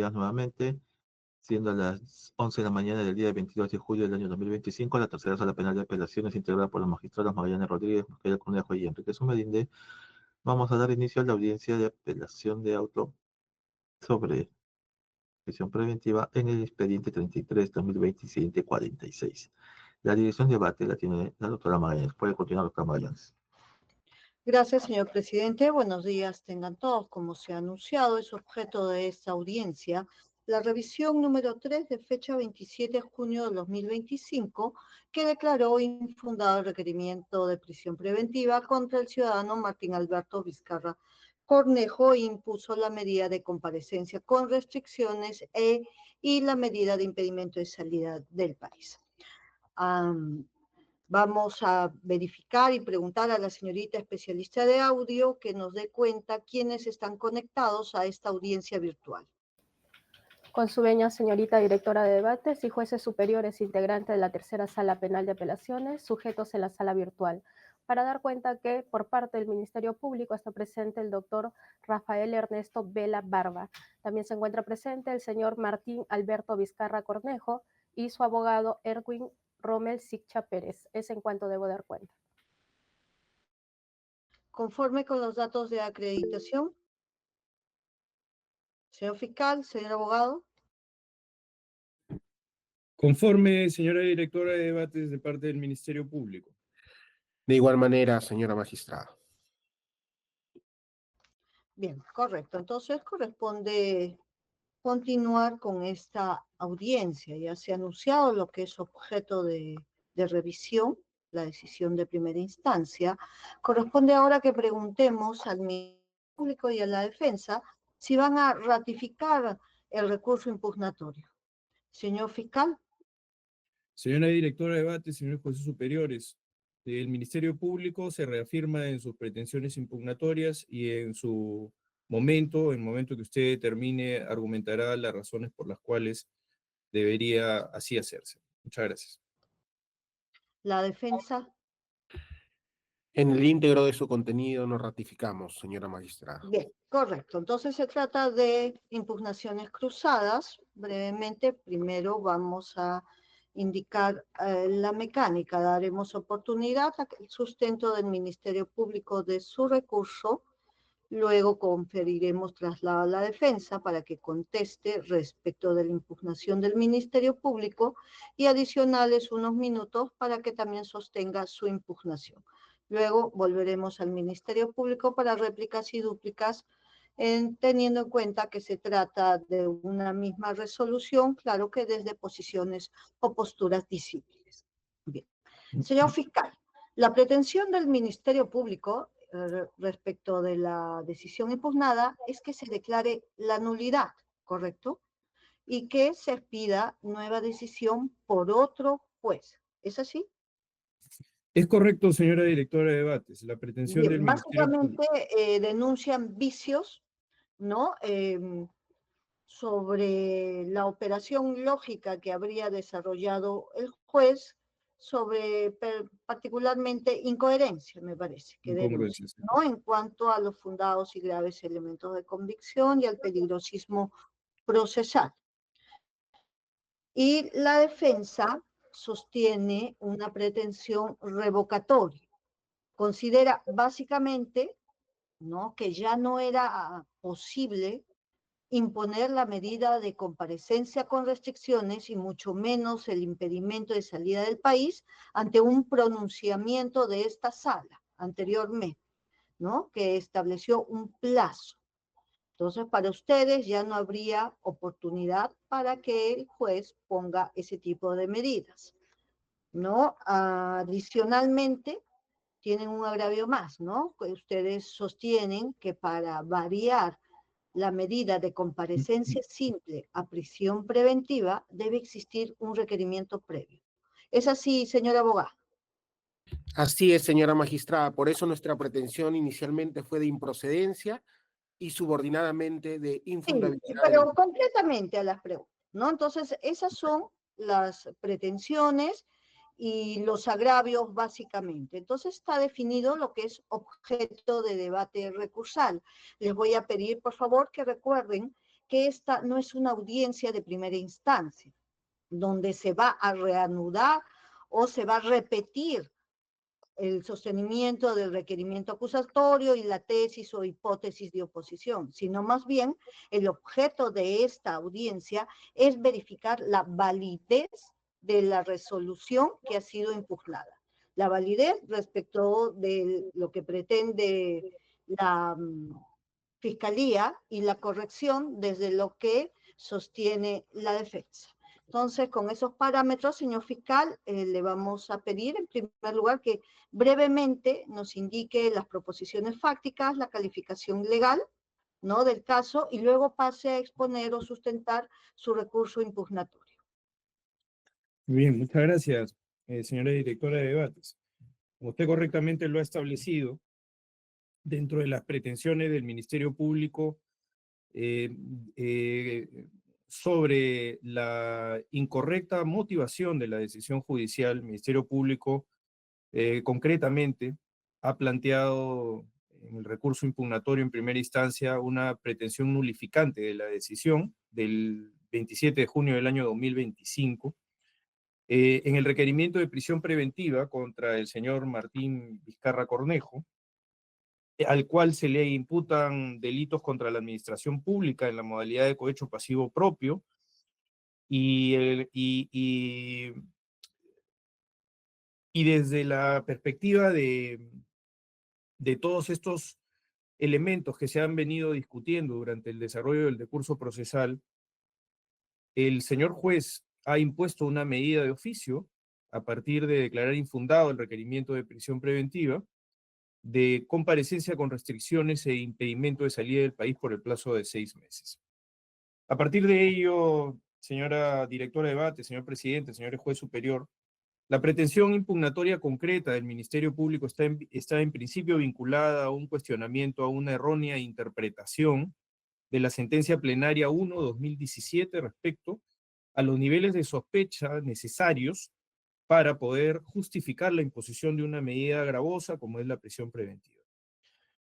días nuevamente, siendo a las 11 de la mañana del día 22 de julio del año 2025, la tercera sala penal de apelaciones integrada por los magistrados Magallanes Rodríguez, Mosquera Conejo y Enrique Sumedinde. Vamos a dar inicio a la audiencia de apelación de auto sobre prisión preventiva en el expediente 33-2027-46. La dirección de debate la tiene la doctora Magallanes. Puede continuar, doctora Magallanes. Gracias, señor presidente. Buenos días tengan todos. Como se ha anunciado, es objeto de esta audiencia la revisión número 3 de fecha 27 de junio de 2025, que declaró infundado el requerimiento de prisión preventiva contra el ciudadano Martín Alberto Vizcarra Cornejo e impuso la medida de comparecencia con restricciones y la medida de impedimento de salida del país. Vamos a verificar y preguntar a la señorita especialista de audio que nos dé cuenta quiénes están conectados a esta audiencia virtual. Con su venia, señorita directora de debates y jueces superiores integrantes de la tercera sala penal de apelaciones, sujetos en la sala virtual, para dar cuenta que por parte del Ministerio Público está presente el doctor Rafael Ernesto Vela Barba. También se encuentra presente el señor Martín Alberto Vizcarra Cornejo y su abogado Erwin Rommel Siccha Pérez. Es en cuanto debo dar cuenta. Conforme con los datos de acreditación. Señor fiscal, señor abogado. Conforme, señora directora de debates de parte del Ministerio Público. De igual manera, señora magistrada. Bien, correcto. Entonces corresponde continuar con esta audiencia. Ya se ha anunciado lo que es objeto de revisión, la decisión de primera instancia. Corresponde ahora que preguntemos al Ministerio Público y a la defensa si van a ratificar el recurso impugnatorio. Señor fiscal. Señora directora de debates, señores jueces superiores, el Ministerio Público se reafirma en sus pretensiones impugnatorias y en su momento, en el momento que usted determine, argumentará las razones por las cuales debería así hacerse. Muchas gracias. La defensa. En el íntegro de su contenido nos ratificamos, señora magistrada. Bien, correcto. Entonces se trata de impugnaciones cruzadas. Brevemente, primero vamos a indicar la mecánica. Daremos oportunidad al sustento del Ministerio Público de su recurso. Luego conferiremos traslado a la defensa para que conteste respecto de la impugnación del Ministerio Público y adicionales unos minutos para que también sostenga su impugnación. Luego volveremos al Ministerio Público para réplicas y dúplicas, teniendo en cuenta que se trata de una misma resolución, claro que desde posiciones o posturas disímiles. Bien. Señor fiscal, la pretensión del Ministerio Público respecto de la decisión impugnada es que se declare la nulidad, ¿correcto? Y que se pida nueva decisión por otro juez. ¿Es así? Es correcto, señora directora de debates. La pretensión Bien, del Ministerio Público. básicamente denuncian vicios, ¿no? Sobre la operación lógica que habría desarrollado el juez, sobre particularmente incoherencia, me parece, que denuncia, ¿no? En cuanto a los fundados y graves elementos de convicción y al peligrosismo procesal. Y la defensa sostiene una pretensión revocatoria. Considera básicamente, ¿no?, que ya no era posible imponer la medida de comparecencia con restricciones y mucho menos el impedimento de salida del país ante un pronunciamiento de esta sala anteriormente, ¿no?, que estableció un plazo. Entonces, para ustedes ya no habría oportunidad para que el juez ponga ese tipo de medidas, ¿no? Adicionalmente, tienen un agravio más, ¿no? Que ustedes sostienen que para variar la medida de comparecencia simple a prisión preventiva debe existir un requerimiento previo. ¿Es así, señor abogado? Así es, señora magistrada. Por eso nuestra pretensión inicialmente fue de improcedencia y subordinadamente de infundabilidad. Sí, pero completamente a las preguntas, ¿no? Entonces, esas son las pretensiones y los agravios básicamente. Entonces está definido lo que es objeto de debate recursal. Les voy a pedir, por favor, que recuerden que esta no es una audiencia de primera instancia, donde se va a reanudar o se va a repetir el sostenimiento del requerimiento acusatorio y la tesis o hipótesis de oposición, sino más bien el objeto de esta audiencia es verificar la validez de la resolución que ha sido impugnada. La validez respecto de lo que pretende la Fiscalía y la corrección desde lo que sostiene la defensa. Entonces, con esos parámetros, señor fiscal, le vamos a pedir, en primer lugar, que brevemente nos indique las proposiciones fácticas, la calificación legal, ¿no?, del caso, y luego pase a exponer o sustentar su recurso impugnatorio. Muy bien, muchas gracias, señora directora de debates. Como usted correctamente lo ha establecido, dentro de las pretensiones del Ministerio Público sobre la incorrecta motivación de la decisión judicial, el Ministerio Público concretamente ha planteado en el recurso impugnatorio en primera instancia una pretensión nulificante de la decisión del 27 de junio del año 2025, en el requerimiento de prisión preventiva contra el señor Martín Vizcarra Cornejo, al cual se le imputan delitos contra la administración pública en la modalidad de cohecho pasivo propio, y desde la perspectiva de todos estos elementos que se han venido discutiendo durante el desarrollo del decurso procesal, el señor juez ha impuesto una medida de oficio a partir de declarar infundado el requerimiento de prisión preventiva, de comparecencia con restricciones e impedimento de salida del país por el plazo de 6 meses. A partir de ello, señora directora de debate, señor presidente, señor juez superior, la pretensión impugnatoria concreta del Ministerio Público está en principio vinculada a un cuestionamiento, a una errónea interpretación de la sentencia plenaria 1/2017 respecto a los niveles de sospecha necesarios para poder justificar la imposición de una medida gravosa como es la prisión preventiva.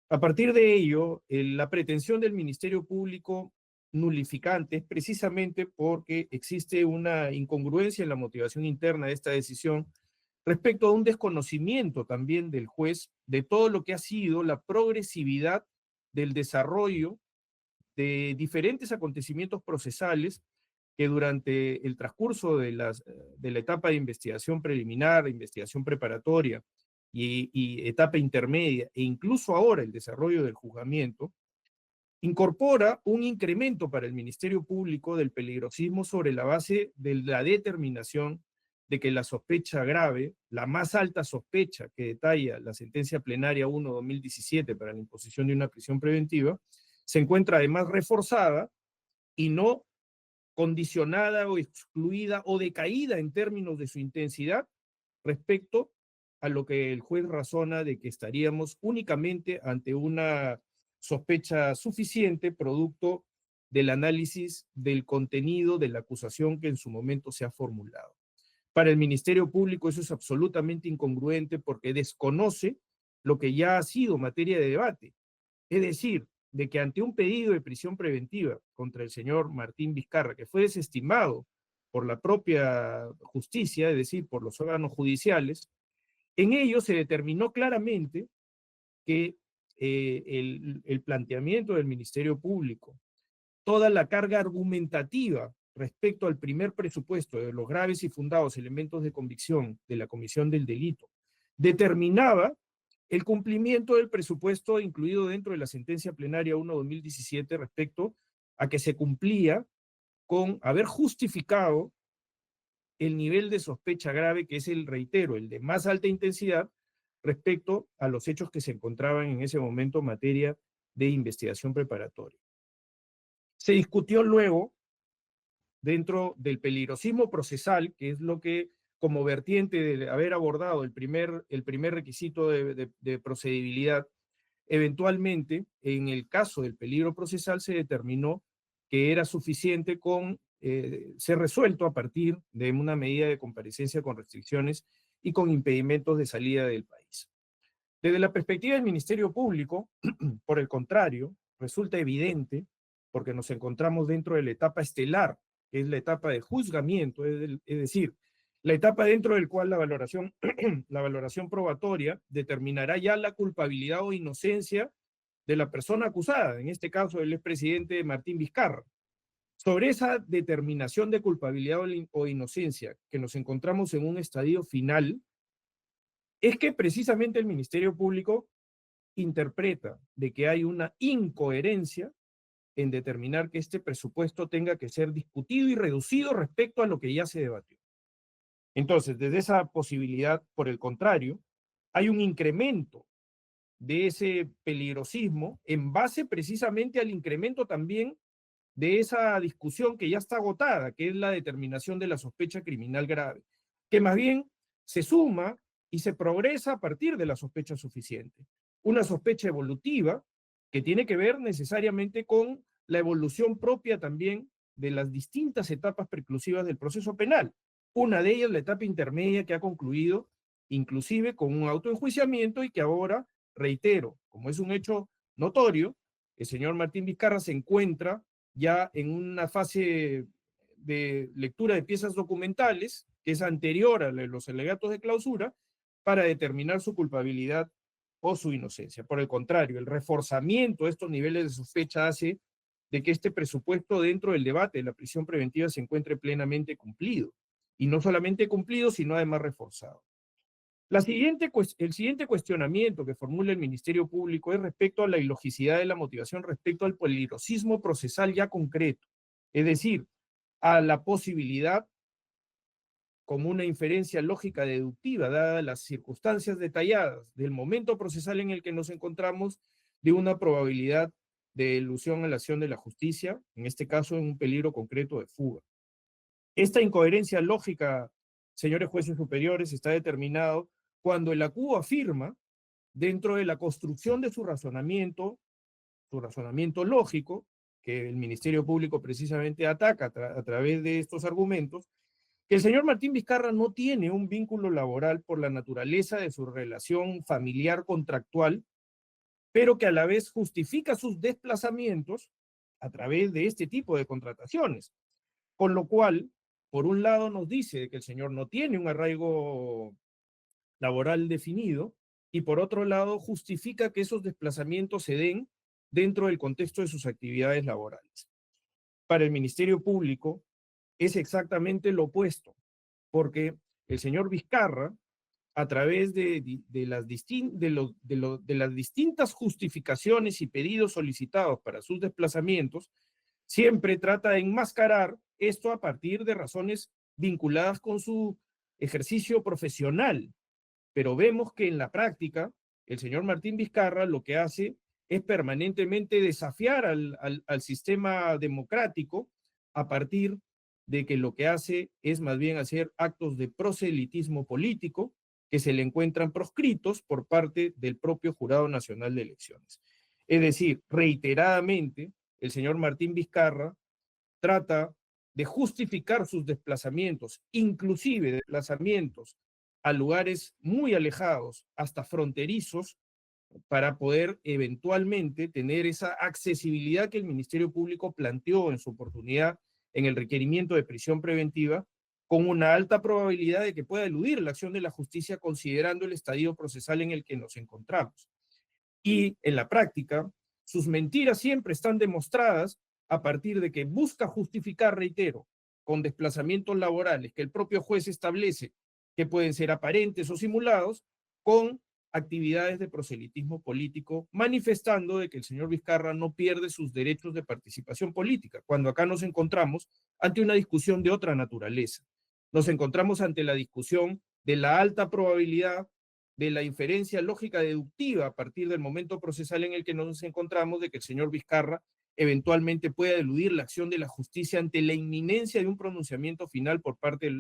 A partir de ello, la pretensión del Ministerio Público nulificante es precisamente porque existe una incongruencia en la motivación interna de esta decisión respecto a un desconocimiento también del juez de todo lo que ha sido la progresividad del desarrollo de diferentes acontecimientos procesales que durante el transcurso de la etapa de investigación preliminar, investigación preparatoria y etapa intermedia, e incluso ahora el desarrollo del juzgamiento, incorpora un incremento para el Ministerio Público del peligrosismo sobre la base de la determinación de que la sospecha grave, la más alta sospecha que detalla la sentencia plenaria 1/2017 para la imposición de una prisión preventiva, se encuentra además reforzada y no condicionada o excluida o decaída en términos de su intensidad respecto a lo que el juez razona de que estaríamos únicamente ante una sospecha suficiente producto del análisis del contenido de la acusación que en su momento se ha formulado. Para el Ministerio Público eso es absolutamente incongruente porque desconoce lo que ya ha sido materia de debate, es decir, de que ante un pedido de prisión preventiva contra el señor Martín Vizcarra, que fue desestimado por la propia justicia, es decir, por los órganos judiciales, en ello se determinó claramente que el planteamiento del Ministerio Público, toda la carga argumentativa respecto al primer presupuesto de los graves y fundados elementos de convicción de la comisión del delito, determinaba el cumplimiento del presupuesto incluido dentro de la sentencia plenaria 1/2017 respecto a que se cumplía con haber justificado el nivel de sospecha grave, que es el, reitero, el de más alta intensidad respecto a los hechos que se encontraban en ese momento en materia de investigación preparatoria. Se discutió luego, dentro del peligrosismo procesal, que es lo que, como vertiente de haber abordado el primer requisito de procedibilidad, eventualmente, en el caso del peligro procesal, se determinó que era suficiente con ser resuelto a partir de una medida de comparecencia con restricciones y con impedimentos de salida del país. Desde la perspectiva del Ministerio Público, por el contrario, resulta evidente porque nos encontramos dentro de la etapa estelar, que es la etapa de juzgamiento, es decir, la etapa dentro del cual la valoración probatoria determinará ya la culpabilidad o inocencia de la persona acusada, en este caso el expresidente Martín Vizcarra. Sobre esa determinación de culpabilidad o inocencia que nos encontramos en un estadio final, es que precisamente el Ministerio Público interpreta de que hay una incoherencia en determinar que este presupuesto tenga que ser discutido y reducido respecto a lo que ya se debatió. Entonces, desde esa posibilidad, por el contrario, hay un incremento de ese peligrosismo en base precisamente al incremento también de esa discusión que ya está agotada, que es la determinación de la sospecha criminal grave, que más bien se suma y se progresa a partir de la sospecha suficiente. Una sospecha evolutiva que tiene que ver necesariamente con la evolución propia también de las distintas etapas preclusivas del proceso penal. Una de ellas, la etapa intermedia, que ha concluido inclusive con un autoenjuiciamiento y que ahora, reitero, como es un hecho notorio, el señor Martín Vizcarra se encuentra ya en una fase de lectura de piezas documentales que es anterior a los alegatos de clausura para determinar su culpabilidad o su inocencia. Por el contrario, el reforzamiento de estos niveles de sospecha hace de que este presupuesto dentro del debate de la prisión preventiva se encuentre plenamente cumplido. Y no solamente cumplido, sino además reforzado. El siguiente cuestionamiento que formula el Ministerio Público es respecto a la ilogicidad de la motivación respecto al peligrosismo procesal ya concreto, es decir, a la posibilidad, como una inferencia lógica deductiva, dadas las circunstancias detalladas del momento procesal en el que nos encontramos, de una probabilidad de elusión a la acción de la justicia, en este caso en un peligro concreto de fuga. Esta incoherencia lógica, señores jueces superiores, está determinado cuando el acuo afirma, dentro de la construcción de su razonamiento lógico, que el Ministerio Público precisamente ataca a través de estos argumentos, que el señor Martín Vizcarra no tiene un vínculo laboral por la naturaleza de su relación familiar contractual, pero que a la vez justifica sus desplazamientos a través de este tipo de contrataciones. Con lo cual, por un lado nos dice que el señor no tiene un arraigo laboral definido, y por otro lado justifica que esos desplazamientos se den dentro del contexto de sus actividades laborales. Para el Ministerio Público es exactamente lo opuesto, porque el señor Vizcarra, a través de las distintas justificaciones y pedidos solicitados para sus desplazamientos, siempre trata de enmascarar esto a partir de razones vinculadas con su ejercicio profesional. Pero vemos que en la práctica, el señor Martín Vizcarra lo que hace es permanentemente desafiar al sistema democrático a partir de que lo que hace es más bien hacer actos de proselitismo político que se le encuentran proscritos por parte del propio Jurado Nacional de Elecciones. Es decir, reiteradamente, el señor Martín Vizcarra trata de justificar sus desplazamientos, inclusive desplazamientos a lugares muy alejados, hasta fronterizos, para poder eventualmente tener esa accesibilidad que el Ministerio Público planteó en su oportunidad en el requerimiento de prisión preventiva, con una alta probabilidad de que pueda eludir la acción de la justicia considerando el estadio procesal en el que nos encontramos. Y en la práctica, sus mentiras siempre están demostradas a partir de que busca justificar, reitero, con desplazamientos laborales que el propio juez establece que pueden ser aparentes o simulados, con actividades de proselitismo político, manifestando de que el señor Vizcarra no pierde sus derechos de participación política, cuando acá nos encontramos ante una discusión de otra naturaleza. Nos encontramos ante la discusión de la alta probabilidad de la inferencia lógica deductiva a partir del momento procesal en el que nos encontramos de que el señor Vizcarra eventualmente pueda eludir la acción de la justicia ante la inminencia de un pronunciamiento final por parte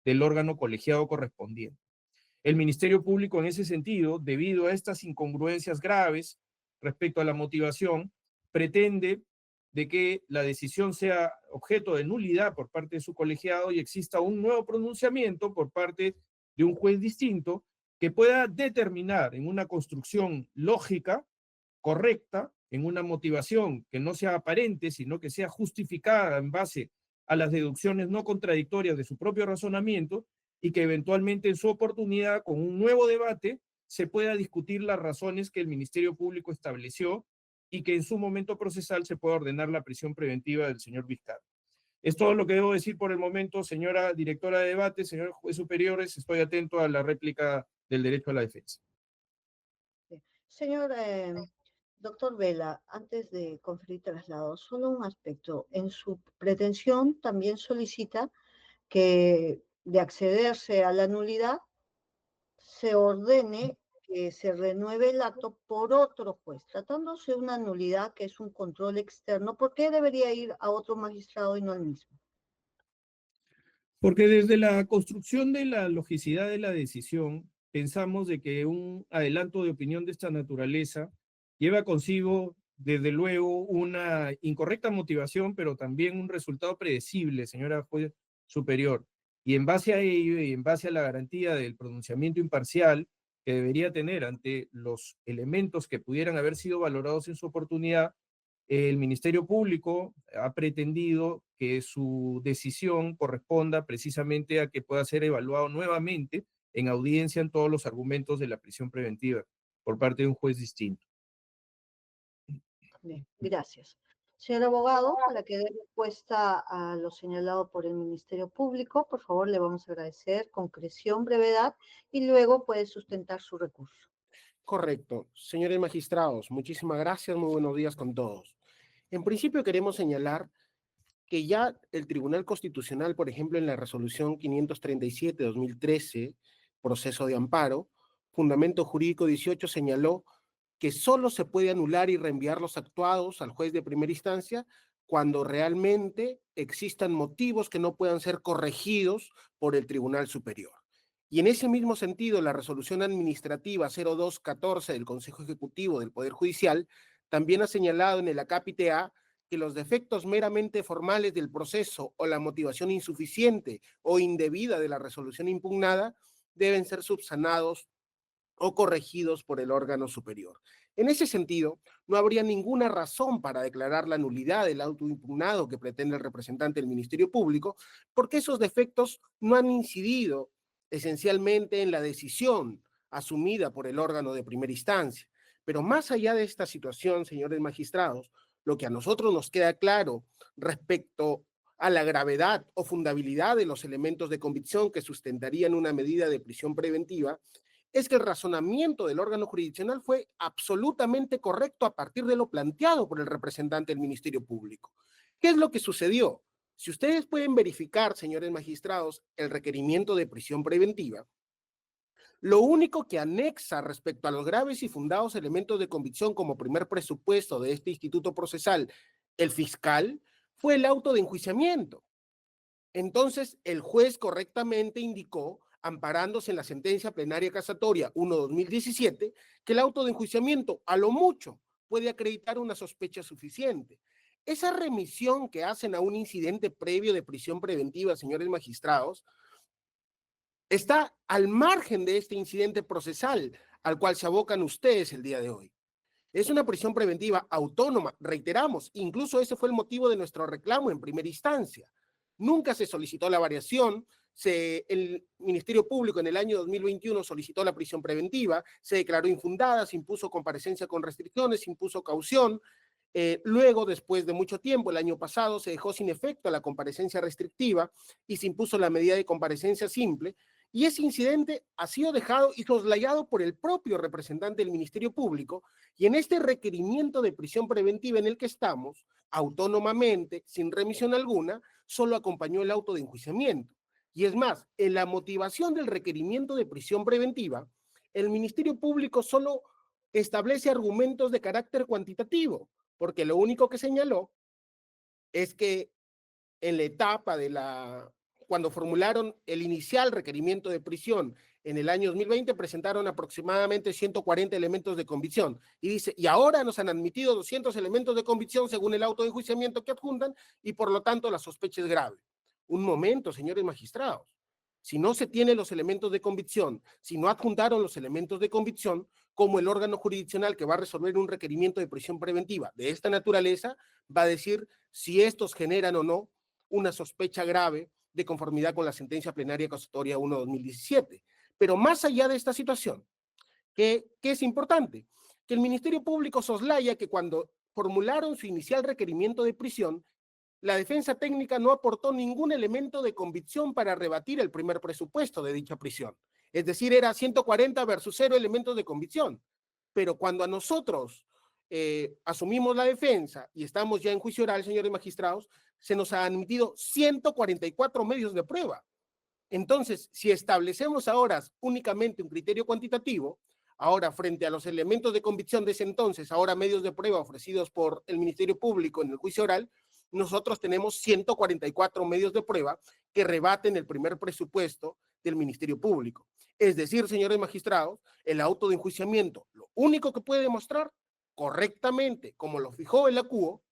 del órgano colegiado correspondiente. El Ministerio Público en ese sentido, debido a estas incongruencias graves respecto a la motivación, pretende de que la decisión sea objeto de nulidad por parte de su colegiado y exista un nuevo pronunciamiento por parte de un juez distinto que pueda determinar en una construcción lógica, correcta, en una motivación que no sea aparente, sino que sea justificada en base a las deducciones no contradictorias de su propio razonamiento y que eventualmente en su oportunidad, con un nuevo debate, se pueda discutir las razones que el Ministerio Público estableció y que en su momento procesal se pueda ordenar la prisión preventiva del señor Vizcarra. Es todo lo que debo decir por el momento, señora directora de debate, señores jueces superiores. Estoy atento a la réplica del derecho a la defensa. Señor doctor Vela, antes de conferir traslado, solo un aspecto. En su pretensión también solicita que de accederse a la nulidad se ordene que se renueve el acto por otro juez, tratándose de una nulidad que es un control externo. ¿Por qué debería ir a otro magistrado y no al mismo? Porque desde la construcción de la logicidad de la decisión, pensamos de que un adelanto de opinión de esta naturaleza lleva consigo, desde luego, una incorrecta motivación, pero también un resultado predecible, señora juez superior. Y en base a ello y en base a la garantía del pronunciamiento imparcial que debería tener ante los elementos que pudieran haber sido valorados en su oportunidad, el Ministerio Público ha pretendido que su decisión corresponda precisamente a que pueda ser evaluado nuevamente en audiencia en todos los argumentos de la prisión preventiva por parte de un juez distinto. Bien, gracias. Señor abogado, para que dé respuesta a lo señalado por el Ministerio Público, por favor, le vamos a agradecer concreción, brevedad, y luego puede sustentar su recurso. Correcto. Señores magistrados, muchísimas gracias, muy buenos días con todos. En principio queremos señalar que ya el Tribunal Constitucional, por ejemplo, en la resolución 537 de 2013, proceso de amparo, fundamento jurídico 18, señaló que solo se puede anular y reenviar los actuados al juez de primera instancia cuando realmente existan motivos que no puedan ser corregidos por el Tribunal Superior. Y en ese mismo sentido, la resolución administrativa 0214 del Consejo Ejecutivo del Poder Judicial también ha señalado en el acápite A que los defectos meramente formales del proceso o la motivación insuficiente o indebida de la resolución impugnada deben ser subsanados o corregidos por el órgano superior. En ese sentido, no habría ninguna razón para declarar la nulidad del auto impugnado que pretende el representante del Ministerio Público, porque esos defectos no han incidido esencialmente en la decisión asumida por el órgano de primera instancia. Pero más allá de esta situación, señores magistrados, lo que a nosotros nos queda claro respecto a la gravedad o fundabilidad de los elementos de convicción que sustentarían una medida de prisión preventiva es que el razonamiento del órgano jurisdiccional fue absolutamente correcto a partir de lo planteado por el representante del Ministerio Público. ¿Qué es lo que sucedió? Si ustedes pueden verificar, señores magistrados, el requerimiento de prisión preventiva, lo único que anexa respecto a los graves y fundados elementos de convicción como primer presupuesto de este instituto procesal, el fiscal, fue el auto de enjuiciamiento. Entonces, el juez correctamente indicó, amparándose en la sentencia plenaria casatoria 1/2017, que el auto de enjuiciamiento, a lo mucho, puede acreditar una sospecha suficiente. Esa remisión que hacen a un incidente previo de prisión preventiva, señores magistrados, está al margen de este incidente procesal al cual se abocan ustedes el día de hoy. Es una prisión preventiva autónoma, reiteramos, incluso ese fue el motivo de nuestro reclamo en primera instancia. Nunca se solicitó la variación, el Ministerio Público en el año 2021 solicitó la prisión preventiva, se declaró infundada, se impuso comparecencia con restricciones, se impuso caución. Luego, después de mucho tiempo, el año pasado, se dejó sin efecto la comparecencia restrictiva y se impuso la medida de comparecencia simple. Y ese incidente ha sido dejado y soslayado por el propio representante del Ministerio Público, y en este requerimiento de prisión preventiva en el que estamos, autónomamente, sin remisión alguna, solo acompañó el auto de enjuiciamiento. Y es más, en la motivación del requerimiento de prisión preventiva, el Ministerio Público solo establece argumentos de carácter cuantitativo, porque lo único que señaló es que en la etapa cuando formularon el inicial requerimiento de prisión en el año 2020, presentaron aproximadamente 140 elementos de convicción. Y dice, y ahora nos han admitido 200 elementos de convicción según el auto de enjuiciamiento que adjuntan, y por lo tanto la sospecha es grave. Un momento, señores magistrados. Si no se tienen los elementos de convicción, si no adjuntaron los elementos de convicción, como el órgano jurisdiccional que va a resolver un requerimiento de prisión preventiva de esta naturaleza va a decir si estos generan o no una sospecha grave de conformidad con la sentencia plenaria acusatoria 1/2017. Pero más allá de esta situación, que es importante, que el Ministerio Público soslaya que cuando formularon su inicial requerimiento de prisión, la defensa técnica no aportó ningún elemento de convicción para rebatir el primer presupuesto de dicha prisión. Es decir, era 140 versus 0 elementos de convicción. Pero cuando a nosotros asumimos la defensa y estamos ya en juicio oral, señores magistrados, se nos han admitido 144 medios de prueba. Entonces, si establecemos ahora únicamente un criterio cuantitativo, ahora frente a los elementos de convicción de ese entonces, ahora medios de prueba ofrecidos por el Ministerio Público en el juicio oral, nosotros tenemos 144 medios de prueba que rebaten el primer presupuesto del Ministerio Público. Es decir, señores magistrados, el auto de enjuiciamiento, lo único que puede demostrar correctamente, como lo fijó el ACUO,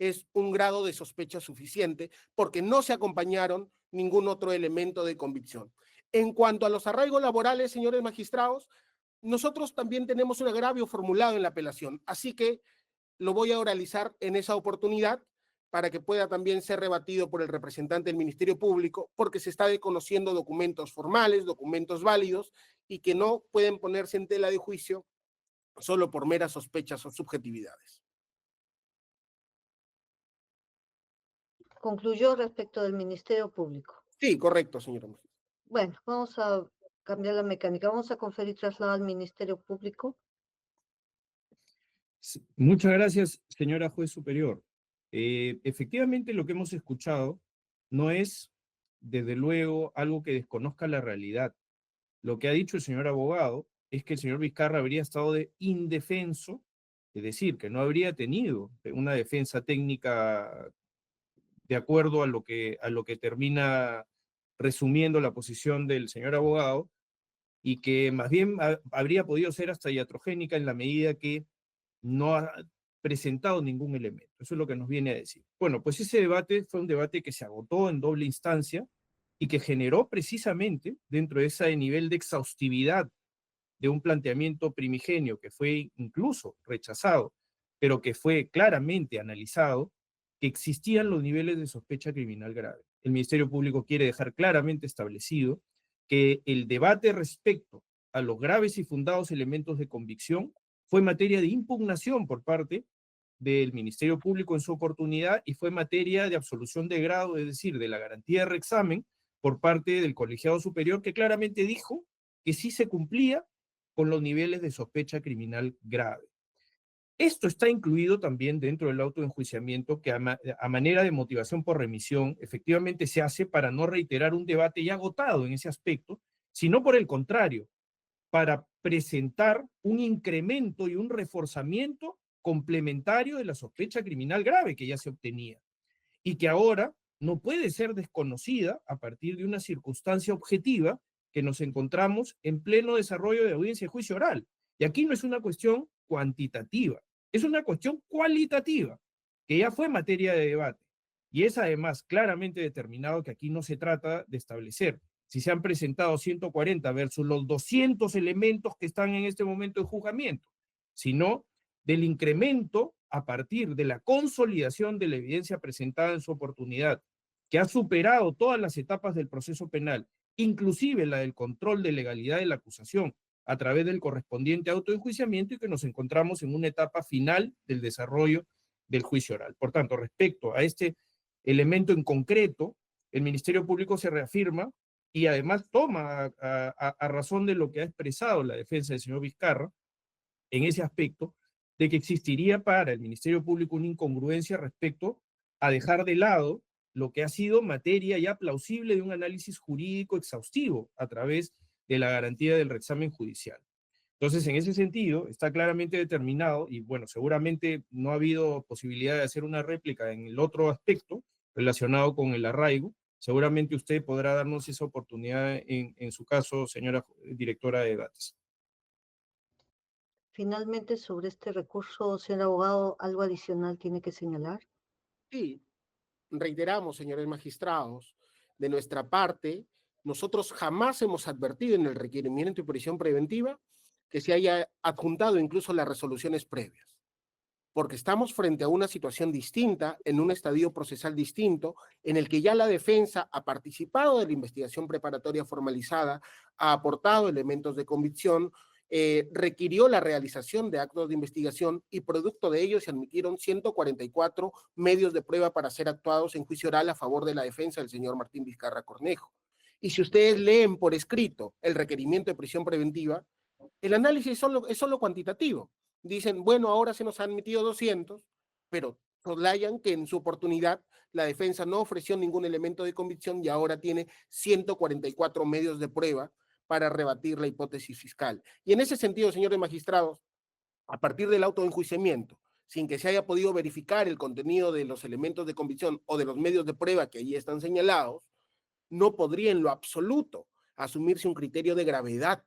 es un grado de sospecha suficiente porque no se acompañaron ningún otro elemento de convicción. En cuanto a los arraigos laborales, señores magistrados, nosotros también tenemos un agravio formulado en la apelación, así que lo voy a oralizar en esa oportunidad para que pueda también ser rebatido por el representante del Ministerio Público, porque se está desconociendo documentos formales, documentos válidos, y que no pueden ponerse en tela de juicio solo por meras sospechas o subjetividades. Concluyó respecto del Ministerio Público. Sí, correcto, señora. Bueno, vamos a cambiar la mecánica. Vamos a conferir traslado al Ministerio Público. Muchas gracias, señora juez superior. Efectivamente, lo que hemos escuchado no es, desde luego, algo que desconozca la realidad. Lo que ha dicho el señor abogado es que el señor Vizcarra habría estado de indefenso, es decir, que no habría tenido una defensa técnica de acuerdo a lo que termina resumiendo la posición del señor abogado, y que más bien habría podido ser hasta iatrogénica en la medida que no ha presentado ningún elemento. Eso es lo que nos viene a decir. Bueno, pues ese debate fue un debate que se agotó en doble instancia y que generó precisamente dentro de ese nivel de exhaustividad de un planteamiento primigenio que fue incluso rechazado, pero que fue claramente analizado, que existían los niveles de sospecha criminal grave. El Ministerio Público quiere dejar claramente establecido que el debate respecto a los graves y fundados elementos de convicción fue materia de impugnación por parte del Ministerio Público en su oportunidad y fue materia de absolución de grado, es decir, de la garantía de reexamen por parte del colegiado superior, que claramente dijo que sí se cumplía con los niveles de sospecha criminal grave. Esto está incluido también dentro del auto de enjuiciamiento que a manera de motivación por remisión efectivamente se hace para no reiterar un debate ya agotado en ese aspecto, sino por el contrario, para presentar un incremento y un reforzamiento complementario de la sospecha criminal grave que ya se obtenía y que ahora no puede ser desconocida a partir de una circunstancia objetiva que nos encontramos en pleno desarrollo de audiencia y juicio oral. Y aquí no es una cuestión cuantitativa, es una cuestión cualitativa, que ya fue materia de debate. Y es además claramente determinado que aquí no se trata de establecer si se han presentado 140 versus los 200 elementos que están en este momento en juzgamiento, sino del incremento a partir de la consolidación de la evidencia presentada en su oportunidad, que ha superado todas las etapas del proceso penal, inclusive la del control de legalidad de la acusación, a través del correspondiente autoenjuiciamiento, y que nos encontramos en una etapa final del desarrollo del juicio oral. Por tanto, respecto a este elemento en concreto, el Ministerio Público se reafirma y además toma a razón de lo que ha expresado la defensa del señor Vizcarra en ese aspecto, de que existiría para el Ministerio Público una incongruencia respecto a dejar de lado lo que ha sido materia ya plausible de un análisis jurídico exhaustivo a través de la garantía del reexamen judicial. Entonces, en ese sentido, está claramente determinado, y bueno, seguramente no ha habido posibilidad de hacer una réplica en el otro aspecto relacionado con el arraigo. Seguramente usted podrá darnos esa oportunidad en su caso, señora directora de debates. Finalmente, sobre este recurso, señor abogado, ¿algo adicional tiene que señalar? Sí, reiteramos, señores magistrados, de nuestra parte, nosotros jamás hemos advertido en el requerimiento de prisión preventiva que se haya adjuntado incluso las resoluciones previas, porque estamos frente a una situación distinta, en un estadio procesal distinto, en el que ya la defensa ha participado de la investigación preparatoria formalizada, ha aportado elementos de convicción, requirió la realización de actos de investigación y producto de ello se admitieron 144 medios de prueba para ser actuados en juicio oral a favor de la defensa del señor Martín Vizcarra Cornejo. Y si ustedes leen por escrito el requerimiento de prisión preventiva, el análisis es solo cuantitativo. Dicen, bueno, ahora se nos han admitido 200, pero soslayan que en su oportunidad la defensa no ofreció ningún elemento de convicción y ahora tiene 144 medios de prueba para rebatir la hipótesis fiscal. Y en ese sentido, señores magistrados, a partir del autoenjuiciamiento, sin que se haya podido verificar el contenido de los elementos de convicción o de los medios de prueba que allí están señalados, no podría en lo absoluto asumirse un criterio de gravedad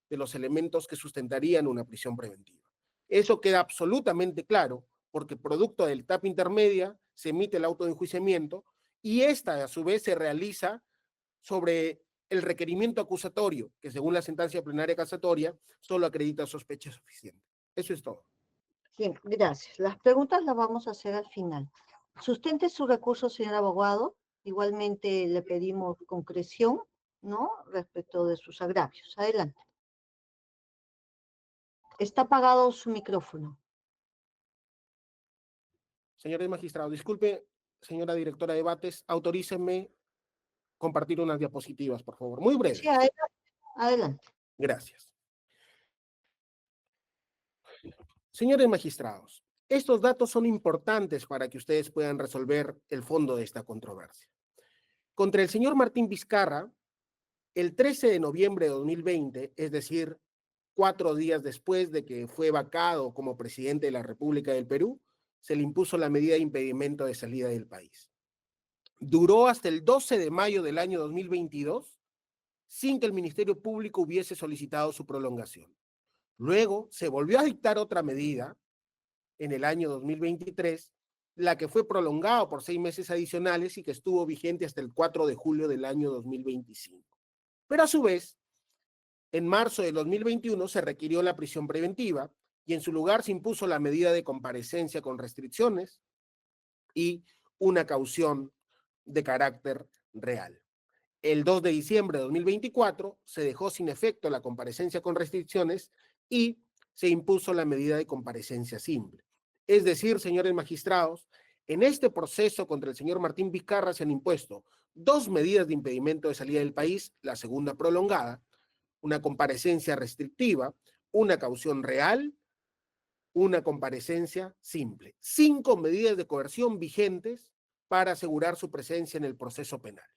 de los elementos que sustentarían una prisión preventiva. Eso queda absolutamente claro porque producto del etapa intermedia se emite el auto de enjuiciamiento y esta a su vez se realiza sobre el requerimiento acusatorio que según la sentencia plenaria casatoria solo acredita sospecha suficiente. Eso es todo. Bien, gracias. Las preguntas las vamos a hacer al final. Sustente su recurso, señor abogado. Igualmente le pedimos concreción, ¿no? Respecto de sus agravios. Adelante. Está apagado su micrófono. Señores magistrados, disculpe, señora directora de debates, autorícenme compartir unas diapositivas, por favor. Muy breve. Sí, adelante. Adelante. Gracias. Señores magistrados, estos datos son importantes para que ustedes puedan resolver el fondo de esta controversia. Contra el señor Martín Vizcarra, el 13 de noviembre de 2020, es decir, 4 días después de que fue vacado como presidente de la República del Perú, se le impuso la medida de impedimento de salida del país. Duró hasta el 12 de mayo del año 2022 sin que el Ministerio Público hubiese solicitado su prolongación. Luego se volvió a dictar otra medida en el año 2023, la que fue prolongada por 6 meses adicionales y que estuvo vigente hasta el 4 de julio del año 2025. Pero a su vez, en marzo de 2021 se requirió la prisión preventiva y en su lugar se impuso la medida de comparecencia con restricciones y una caución de carácter real. El 2 de diciembre de 2024 se dejó sin efecto la comparecencia con restricciones y se impuso la medida de comparecencia simple. Es decir, señores magistrados, en este proceso contra el señor Martín Vizcarra se han impuesto 2 medidas de impedimento de salida del país, la segunda prolongada, una comparecencia restrictiva, una caución real, una comparecencia simple. 5 medidas de coerción vigentes para asegurar su presencia en el proceso penal.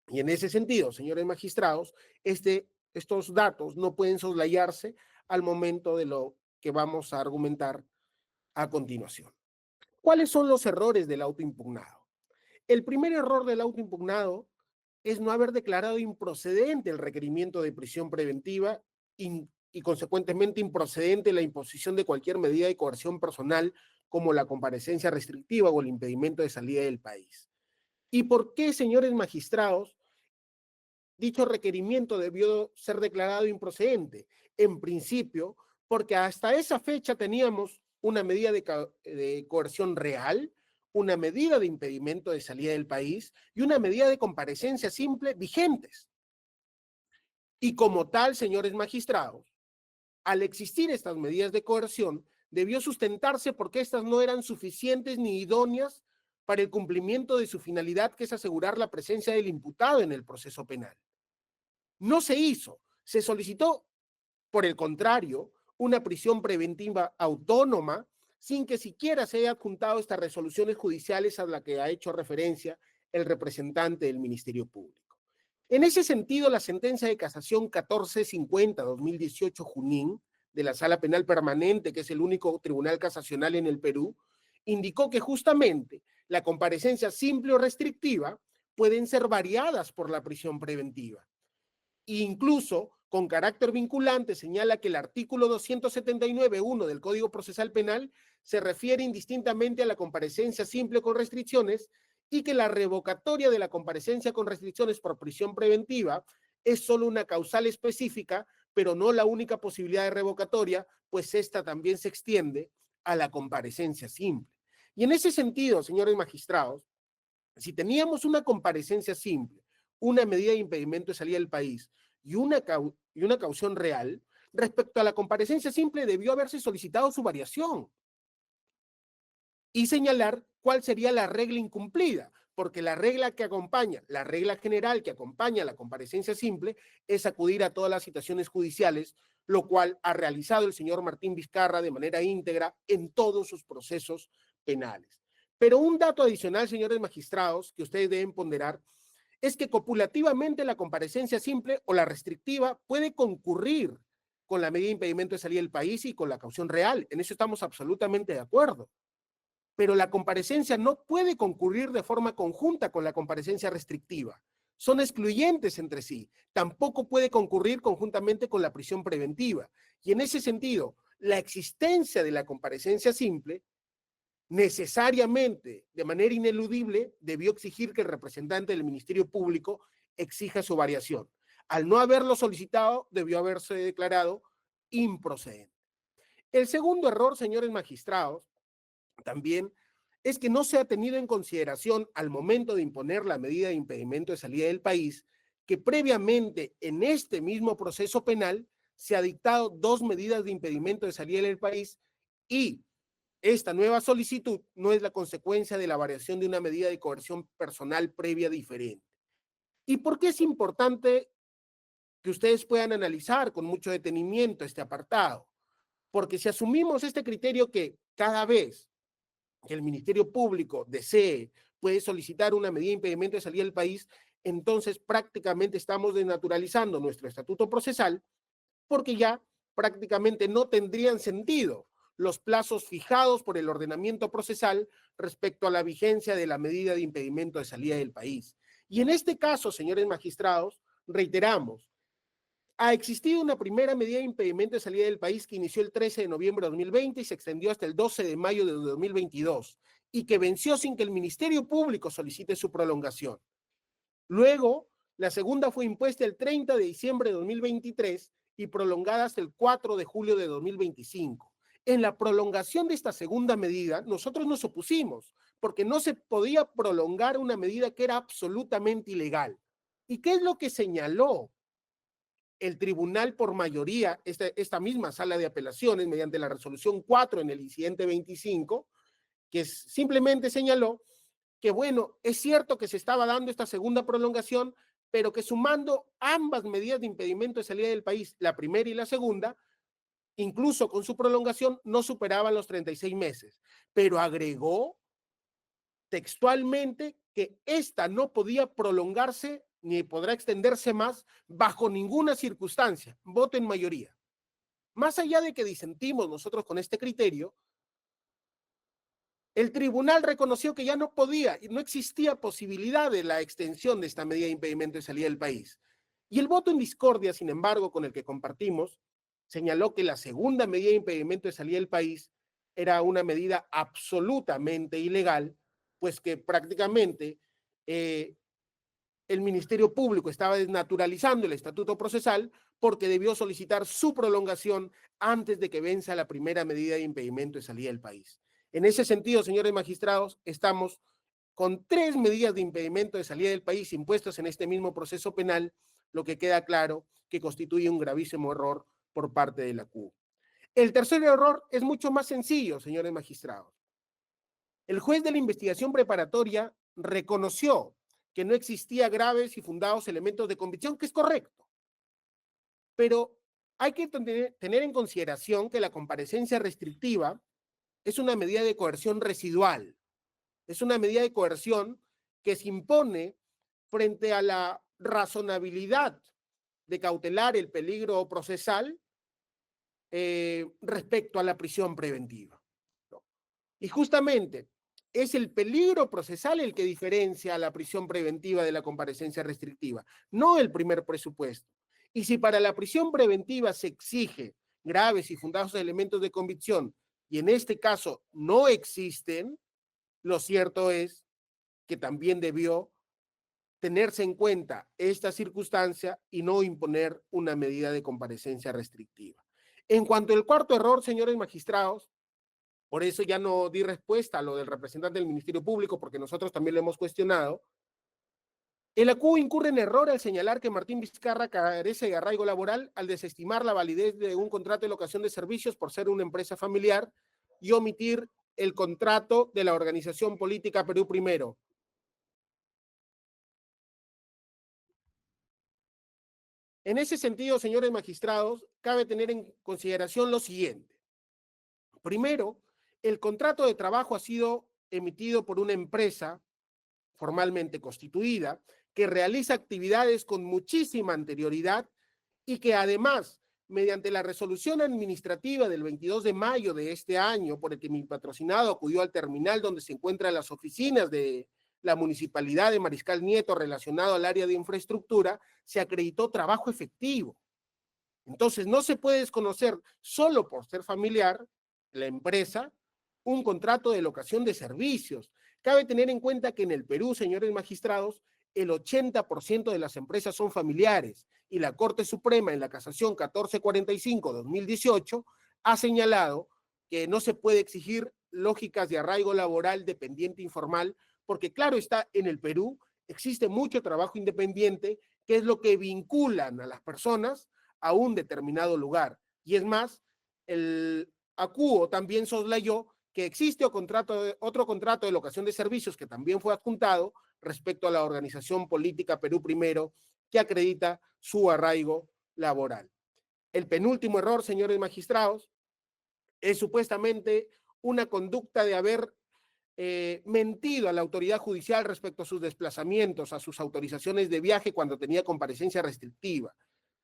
Y en ese sentido, señores magistrados, estos datos no pueden soslayarse al momento de lo que vamos a argumentar a continuación. ¿Cuáles son los errores del auto impugnado? El primer error del auto impugnado es no haber declarado improcedente el requerimiento de prisión preventiva y consecuentemente improcedente la imposición de cualquier medida de coerción personal como la comparecencia restrictiva o el impedimento de salida del país. ¿Y por qué, señores magistrados, dicho requerimiento debió ser declarado improcedente? En principio, porque hasta esa fecha teníamos una medida de coerción real, una medida de impedimento de salida del país y una medida de comparecencia simple vigentes. Y como tal, señores magistrados, al existir estas medidas de coerción, debió sustentarse porque estas no eran suficientes ni idóneas para el cumplimiento de su finalidad, que es asegurar la presencia del imputado en el proceso penal. No se hizo. Se solicitó, por el contrario, una prisión preventiva autónoma sin que siquiera se haya adjuntado estas resoluciones judiciales a la que ha hecho referencia el representante del Ministerio Público. En ese sentido, la sentencia de casación 1450-2018 Junín de la Sala Penal Permanente, que es el único tribunal casacional en el Perú, indicó que justamente la comparecencia simple o restrictiva pueden ser variadas por la prisión preventiva. E incluso, con carácter vinculante, señala que el artículo 279.1 del Código Procesal Penal se refiere indistintamente a la comparecencia simple con restricciones y que la revocatoria de la comparecencia con restricciones por prisión preventiva es solo una causal específica pero no la única posibilidad de revocatoria, pues esta también se extiende a la comparecencia simple. Y en ese sentido, señores magistrados, si teníamos una comparecencia simple, una medida de impedimento de salida del país y una caución real, respecto a la comparecencia simple debió haberse solicitado su variación y señalar cuál sería la regla incumplida, porque la regla que acompaña, la regla general que acompaña la comparecencia simple es acudir a todas las citaciones judiciales, lo cual ha realizado el señor Martín Vizcarra de manera íntegra en todos sus procesos penales. Pero un dato adicional, señores magistrados, que ustedes deben ponderar, es que copulativamente la comparecencia simple o la restrictiva puede concurrir con la medida de impedimento de salida del país y con la caución real. En eso estamos absolutamente de acuerdo. Pero la comparecencia no puede concurrir de forma conjunta con la comparecencia restrictiva. Son excluyentes entre sí. Tampoco puede concurrir conjuntamente con la prisión preventiva. Y en ese sentido, la existencia de la comparecencia simple necesariamente, de manera ineludible, debió exigir que el representante del Ministerio Público exija su variación. Al no haberlo solicitado, debió haberse declarado improcedente. El segundo error, señores magistrados, también es que no se ha tenido en consideración al momento de imponer la medida de impedimento de salida del país que previamente en este mismo proceso penal se ha dictado 2 medidas de impedimento de salida del país y esta nueva solicitud no es la consecuencia de la variación de una medida de coerción personal previa diferente. ¿Y por qué es importante que ustedes puedan analizar con mucho detenimiento este apartado? Porque si asumimos este criterio que cada vez que el Ministerio Público desee, puede solicitar una medida de impedimento de salida del país, entonces prácticamente estamos desnaturalizando nuestro estatuto procesal porque ya prácticamente no tendrían sentido los plazos fijados por el ordenamiento procesal respecto a la vigencia de la medida de impedimento de salida del país. Y en este caso, señores magistrados, reiteramos, ha existido una primera medida de impedimento de salida del país que inició el 13 de noviembre de 2020 y se extendió hasta el 12 de mayo de 2022 y que venció sin que el Ministerio Público solicite su prolongación. Luego, la segunda fue impuesta el 30 de diciembre de 2023 y prolongada hasta el 4 de julio de 2025. En la prolongación de esta segunda medida, nosotros nos opusimos porque no se podía prolongar una medida que era absolutamente ilegal. ¿Y qué es lo que señaló el tribunal por mayoría, esta misma sala de apelaciones, mediante la resolución 4 en el incidente 25, que simplemente señaló que, bueno, es cierto que se estaba dando esta segunda prolongación, pero que sumando ambas medidas de impedimento de salida del país, la primera y la segunda, incluso con su prolongación, no superaban los 36 meses. Pero agregó textualmente que esta no podía prolongarse ni podrá extenderse más bajo ninguna circunstancia, voto en mayoría. Más allá de que disentimos nosotros con este criterio, el tribunal reconoció que ya no podía y no existía posibilidad de la extensión de esta medida de impedimento de salida del país. Y el voto en discordia, sin embargo, con el que compartimos, señaló que la segunda medida de impedimento de salida del país era una medida absolutamente ilegal, pues que prácticamente el Ministerio Público estaba desnaturalizando el estatuto procesal porque debió solicitar su prolongación antes de que venza la primera medida de impedimento de salida del país. En ese sentido, señores magistrados, estamos con 3 medidas de impedimento de salida del país impuestas en este mismo proceso penal, lo que queda claro que constituye un gravísimo error por parte de la CUB. El tercer error es mucho más sencillo, señores magistrados. El juez de la investigación preparatoria reconoció que no existía graves y fundados elementos de convicción, que es correcto. Pero hay que tener en consideración que la comparecencia restrictiva es una medida de coerción residual. Es una medida de coerción que se impone frente a la razonabilidad de cautelar el peligro procesal respecto a la prisión preventiva. Y justamente es el peligro procesal el que diferencia a la prisión preventiva de la comparecencia restrictiva, no el primer presupuesto. Y si para la prisión preventiva se exige graves y fundados elementos de convicción, y en este caso no existen, lo cierto es que también debió tenerse en cuenta esta circunstancia y no imponer una medida de comparecencia restrictiva. En cuanto al cuarto error, señores magistrados, por eso ya no di respuesta a lo del representante del Ministerio Público, porque nosotros también lo hemos cuestionado. El ACU incurre en error al señalar que Martín Vizcarra carece de arraigo laboral al desestimar la validez de un contrato de locación de servicios por ser una empresa familiar y omitir el contrato de la organización política Perú Primero. En ese sentido, señores magistrados, cabe tener en consideración lo siguiente. Primero, el contrato de trabajo ha sido emitido por una empresa formalmente constituida que realiza actividades con muchísima anterioridad y que además, mediante la resolución administrativa del 22 de mayo de este año, por el que mi patrocinado acudió al terminal donde se encuentran las oficinas de la Municipalidad de Mariscal Nieto relacionado al área de infraestructura, se acreditó trabajo efectivo. Entonces, no se puede desconocer solo por ser familiar la empresa un contrato de locación de servicios. Cabe tener en cuenta que en el Perú, señores magistrados, el 80% de las empresas son familiares y la Corte Suprema en la Casación 1445-2018 ha señalado que no se puede exigir lógicas de arraigo laboral dependiente informal porque claro está, en el Perú existe mucho trabajo independiente que es lo que vinculan a las personas a un determinado lugar. Y es más, el ACUO también soslayó que existe otro contrato de locación de servicios que también fue adjuntado respecto a la organización política Perú Primero que acredita su arraigo laboral. El penúltimo error, señores magistrados, es supuestamente una conducta de haber mentido a la autoridad judicial respecto a sus desplazamientos, a sus autorizaciones de viaje cuando tenía comparecencia restrictiva.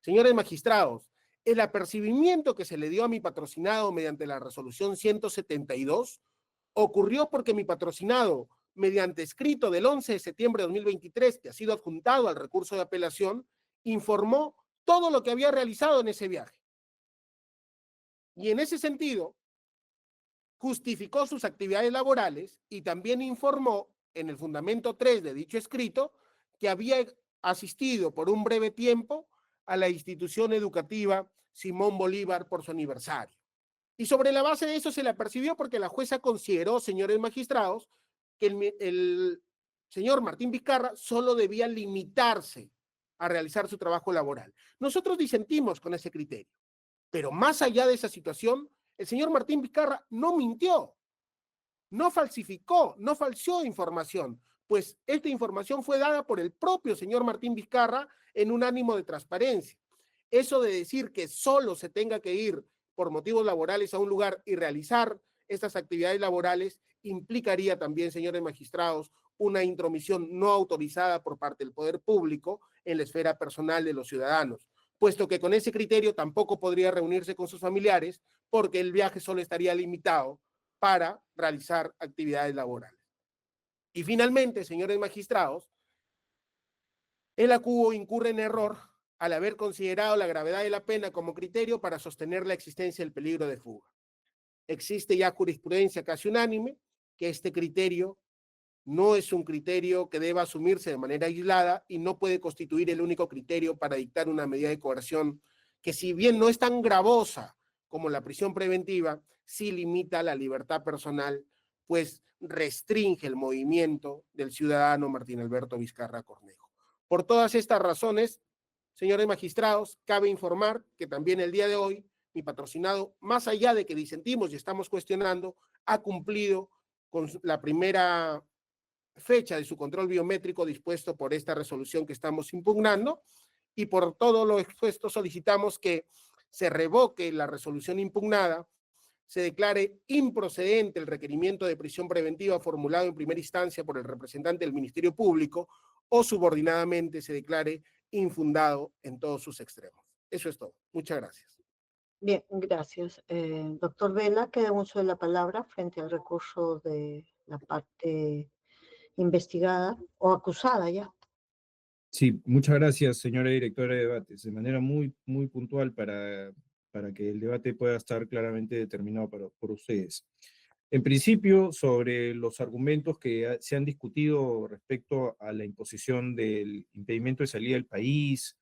Señores magistrados, el apercibimiento que se le dio a mi patrocinado mediante la resolución 172 ocurrió porque mi patrocinado, mediante escrito del 11 de septiembre de 2023, que ha sido adjuntado al recurso de apelación, informó todo lo que había realizado en ese viaje. Y en ese sentido, justificó sus actividades laborales y también informó en el fundamento 3 de dicho escrito que había asistido por un breve tiempo a la institución educativa Simón Bolívar por su aniversario. Y sobre la base de eso se le apercibió porque la jueza consideró, señores magistrados, que el señor Martín Vizcarra solo debía limitarse a realizar su trabajo laboral. Nosotros disentimos con ese criterio, pero más allá de esa situación, el señor Martín Vizcarra no mintió, no falsificó, no falseó información, pues esta información fue dada por el propio señor Martín Vizcarra en un ánimo de transparencia. Eso de decir que solo se tenga que ir por motivos laborales a un lugar y realizar estas actividades laborales implicaría también, señores magistrados, una intromisión no autorizada por parte del poder público en la esfera personal de los ciudadanos, puesto que con ese criterio tampoco podría reunirse con sus familiares porque el viaje solo estaría limitado para realizar actividades laborales. Y finalmente, señores magistrados, el ACUO incurre en error al haber considerado la gravedad de la pena como criterio para sostener la existencia del peligro de fuga. Existe ya jurisprudencia casi unánime que este criterio no es un criterio que deba asumirse de manera aislada y no puede constituir el único criterio para dictar una medida de coerción que, si bien no es tan gravosa como la prisión preventiva, sí limita la libertad personal, pues restringe el movimiento del ciudadano Martín Alberto Vizcarra Cornejo. Por todas estas razones, señores magistrados, cabe informar que también el día de hoy mi patrocinado, más allá de que disentimos y estamos cuestionando, ha cumplido con la primera fecha de su control biométrico dispuesto por esta resolución que estamos impugnando, y por todo lo expuesto solicitamos que se revoque la resolución impugnada, se declare improcedente el requerimiento de prisión preventiva formulado en primera instancia por el representante del Ministerio Público o subordinadamente se declare infundado en todos sus extremos. Eso es todo. Muchas gracias. Bien, gracias. Doctor Vela, queda uso de la palabra frente al recurso de la parte investigada o acusada ya. Sí, muchas gracias, señora directora de debates, de manera muy puntual para que el debate pueda estar claramente determinado por ustedes. En principio, sobre los argumentos que se han discutido respecto a la imposición del impedimento de salida del país,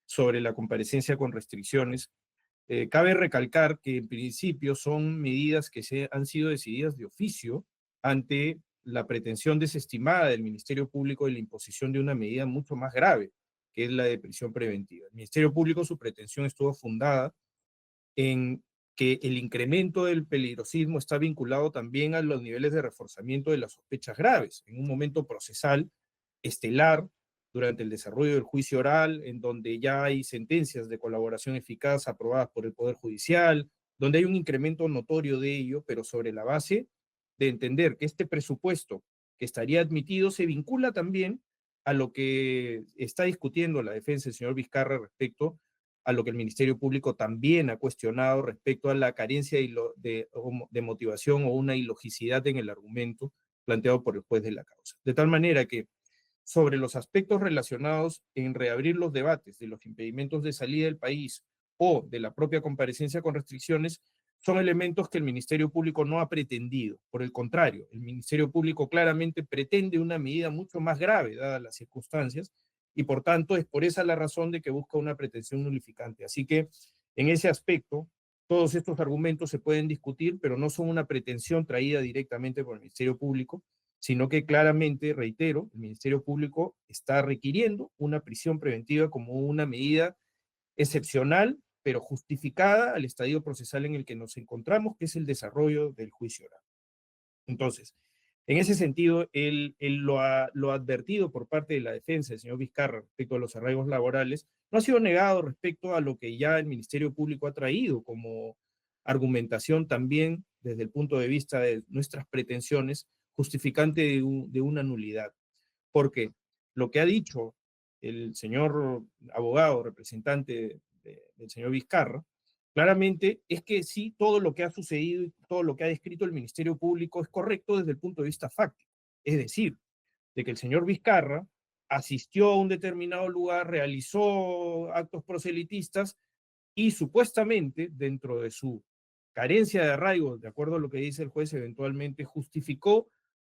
sobre la comparecencia con restricciones, cabe recalcar que en principio son medidas que han sido decididas de oficio ante la pretensión desestimada del Ministerio Público de la imposición de una medida mucho más grave, que es la de prisión preventiva. El Ministerio Público, su pretensión estuvo fundada en que el incremento del peligrosismo está vinculado también a los niveles de reforzamiento de las sospechas graves, en un momento procesal estelar durante el desarrollo del juicio oral, en donde ya hay sentencias de colaboración eficaz aprobadas por el Poder Judicial, donde hay un incremento notorio de ello, pero sobre la base de entender que este presupuesto que estaría admitido se vincula también a lo que está discutiendo la defensa del señor Vizcarra respecto a lo que el Ministerio Público también ha cuestionado respecto a la carencia de motivación o una ilogicidad en el argumento planteado por el juez de la causa. De tal manera que sobre los aspectos relacionados en reabrir los debates de los impedimentos de salida del país o de la propia comparecencia con restricciones, son elementos que el Ministerio Público no ha pretendido. Por el contrario, el Ministerio Público claramente pretende una medida mucho más grave, dadas las circunstancias, y por tanto es por esa la razón de que busca una pretensión nulificante. Así que en ese aspecto, todos estos argumentos se pueden discutir, pero no son una pretensión traída directamente por el Ministerio Público, sino que claramente, reitero, el Ministerio Público está requiriendo una prisión preventiva como una medida excepcional, pero justificada al estadio procesal en el que nos encontramos, que es el desarrollo del juicio oral. Entonces, en ese sentido, lo advertido por parte de la defensa del señor Vizcarra respecto a los arraigos laborales no ha sido negado respecto a lo que ya el Ministerio Público ha traído como argumentación también desde el punto de vista de nuestras pretensiones, justificante de una nulidad. Porque lo que ha dicho el señor abogado representante del señor Vizcarra, claramente es que sí, todo lo que ha sucedido y todo lo que ha descrito el Ministerio Público es correcto desde el punto de vista fáctico. Es decir, de que el señor Vizcarra asistió a un determinado lugar, realizó actos proselitistas y supuestamente, dentro de su carencia de arraigo, de acuerdo a lo que dice el juez, eventualmente justificó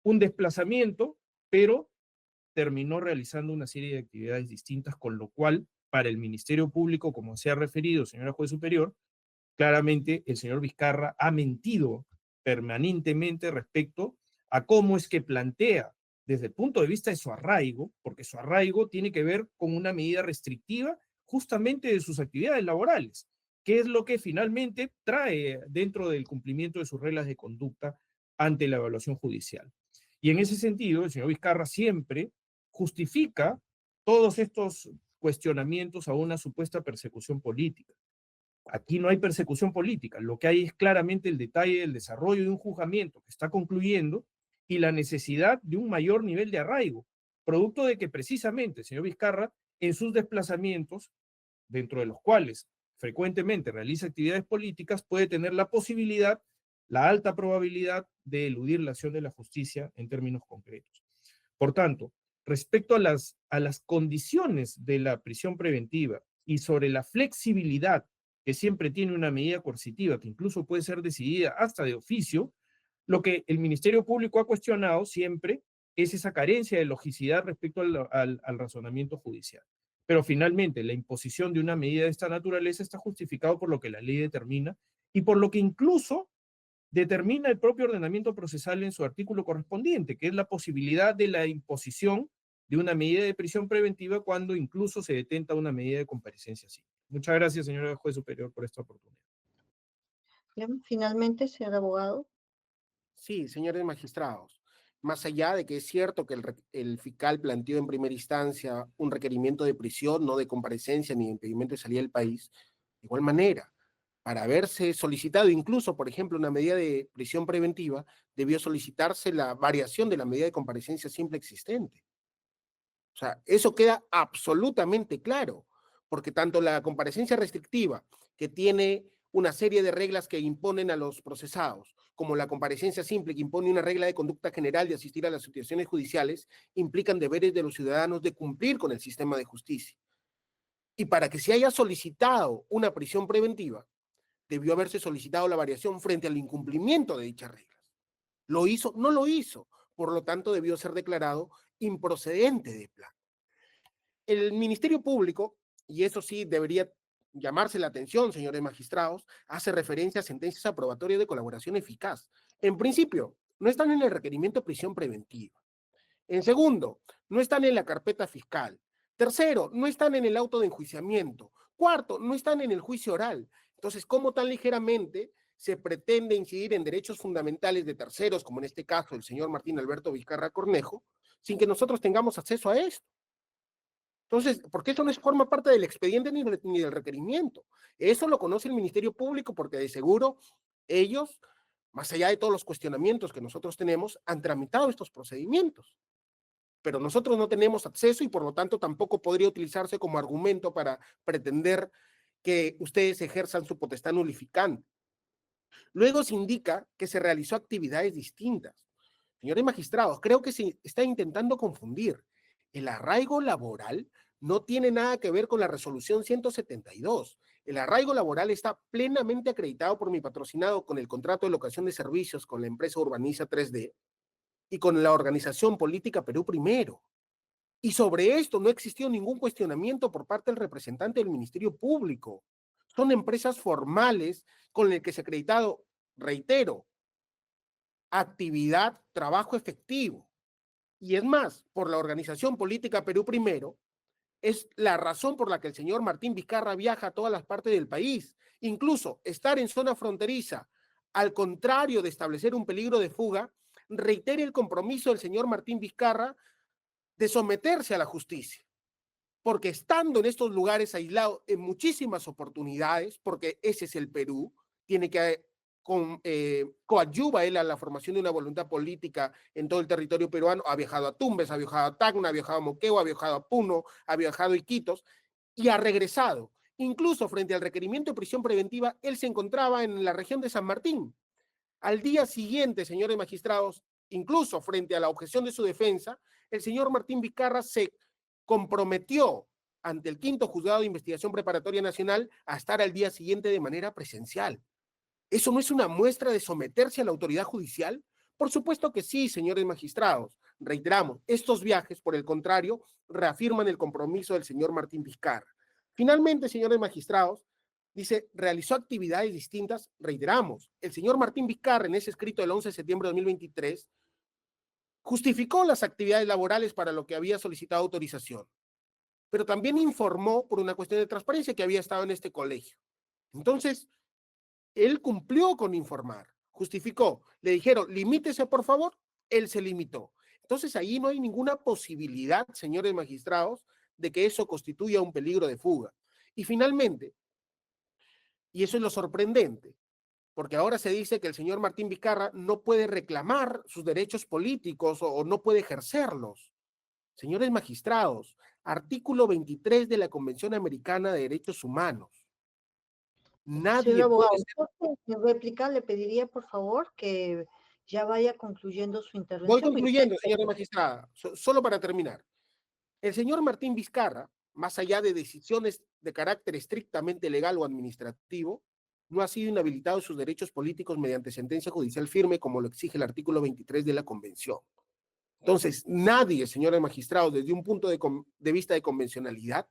un desplazamiento, pero terminó realizando una serie de actividades distintas, con lo cual, para el Ministerio Público, como se ha referido, señora juez superior, claramente el señor Vizcarra ha mentido permanentemente respecto a cómo es que plantea, desde el punto de vista de su arraigo, porque su arraigo tiene que ver con una medida restrictiva justamente de sus actividades laborales, que es lo que finalmente trae dentro del cumplimiento de sus reglas de conducta ante la evaluación judicial. Y en ese sentido, el señor Vizcarra siempre justifica todos estos cuestionamientos a una supuesta persecución política. Aquí no hay persecución política, lo que hay es claramente el detalle del desarrollo de un juzgamiento que está concluyendo y la necesidad de un mayor nivel de arraigo, producto de que precisamente el señor Vizcarra, en sus desplazamientos, dentro de los cuales frecuentemente realiza actividades políticas, puede tener la posibilidad, la alta probabilidad de eludir la acción de la justicia en términos concretos. Por tanto, respecto a las condiciones de la prisión preventiva y sobre la flexibilidad que siempre tiene una medida coercitiva, que incluso puede ser decidida hasta de oficio, lo que el Ministerio Público ha cuestionado siempre es esa carencia de logicidad respecto al razonamiento judicial. Pero finalmente, la imposición de una medida de esta naturaleza está justificado por lo que la ley determina y por lo que incluso determina el propio ordenamiento procesal en su artículo correspondiente, que es la posibilidad de la imposición de una medida de prisión preventiva cuando incluso se detenta una medida de comparecencia así. Muchas gracias, señora juez superior, por esta oportunidad. Bien, finalmente, señor abogado. Sí, señores magistrados, más allá de que es cierto que el fiscal planteó en primera instancia un requerimiento de prisión, no de comparecencia ni de impedimento de salida del país, de igual manera, para haberse solicitado incluso, por ejemplo, una medida de prisión preventiva, debió solicitarse la variación de la medida de comparecencia simple existente. O sea, eso queda absolutamente claro, porque tanto la comparecencia restrictiva, que tiene una serie de reglas que imponen a los procesados, como la comparecencia simple, que impone una regla de conducta general de asistir a las situaciones judiciales, implican deberes de los ciudadanos de cumplir con el sistema de justicia. Y para que se haya solicitado una prisión preventiva, debió haberse solicitado la variación frente al incumplimiento de dichas reglas. ¿Lo hizo? No lo hizo. Por lo tanto, debió ser declarado improcedente de plano. El Ministerio Público, y eso sí debería llamarse la atención, señores magistrados, hace referencia a sentencias aprobatorias de colaboración eficaz. En principio, no están en el requerimiento de prisión preventiva. En segundo, no están en la carpeta fiscal. Tercero, no están en el auto de enjuiciamiento. Cuarto, no están en el juicio oral. Entonces, ¿cómo tan ligeramente se pretende incidir en derechos fundamentales de terceros, como en este caso el señor Martín Alberto Vizcarra Cornejo, sin que nosotros tengamos acceso a esto? Entonces, porque eso no forma parte del expediente ni del requerimiento. Eso lo conoce el Ministerio Público porque de seguro ellos, más allá de todos los cuestionamientos que nosotros tenemos, han tramitado estos procedimientos. Pero nosotros no tenemos acceso y por lo tanto tampoco podría utilizarse como argumento para pretender que ustedes ejerzan su potestad nulificante. Luego se indica que se realizó actividades distintas. Señores magistrados, creo que se está intentando confundir. El arraigo laboral no tiene nada que ver con la resolución 172. El arraigo laboral está plenamente acreditado por mi patrocinado con el contrato de locación de servicios con la empresa Urbaniza 3D y con la organización política Perú Primero. Y sobre esto no existió ningún cuestionamiento por parte del representante del Ministerio Público. Son empresas formales con las que se ha acreditado, reitero, actividad, trabajo efectivo. Y es más, por la organización política Perú Primero, es la razón por la que el señor Martín Vizcarra viaja a todas las partes del país. Incluso estar en zona fronteriza, al contrario de establecer un peligro de fuga, reitera el compromiso del señor Martín Vizcarra de someterse a la justicia. Porque estando en estos lugares aislados en muchísimas oportunidades, porque ese es el Perú, tiene que coadyuva él a la formación de una voluntad política en todo el territorio peruano, ha viajado a Tumbes, ha viajado a Tacna, ha viajado a Moquegua, ha viajado a Puno, ha viajado a Iquitos y ha regresado. Incluso frente al requerimiento de prisión preventiva, él se encontraba en la región de San Martín. Al día siguiente, señores magistrados, incluso frente a la objeción de su defensa, el señor Martín Vizcarra se comprometió ante el quinto juzgado de investigación preparatoria nacional a estar al día siguiente de manera presencial. ¿Eso no es una muestra de someterse a la autoridad judicial? Por supuesto que sí, señores magistrados. Reiteramos, estos viajes, por el contrario, reafirman el compromiso del señor Martín Vizcarra. Finalmente, señores magistrados, dice, realizó actividades distintas, reiteramos, el señor Martín Vizcarra en ese escrito del 11 de septiembre de 2023 justificó las actividades laborales para lo que había solicitado autorización, pero también informó por una cuestión de transparencia que había estado en este colegio. Entonces, él cumplió con informar, justificó, le dijeron, limítese por favor, él se limitó. Entonces ahí no hay ninguna posibilidad, señores magistrados, de que eso constituya un peligro de fuga. Y finalmente, y eso es lo sorprendente, porque ahora se dice que el señor Martín Vizcarra no puede reclamar sus derechos políticos o no puede ejercerlos. Señores magistrados, artículo 23 de la Convención Americana de Derechos Humanos. Nadie Señor abogado, puede ser... en réplica le pediría por favor que ya vaya concluyendo su intervención. Voy concluyendo, señora magistrada, solo para terminar. El señor Martín Vizcarra, más allá de decisiones de carácter estrictamente legal o administrativo, no ha sido inhabilitado sus derechos políticos mediante sentencia judicial firme como lo exige el artículo 23 de la Convención. Entonces, nadie, señores magistrados, desde un punto de vista de convencionalidad,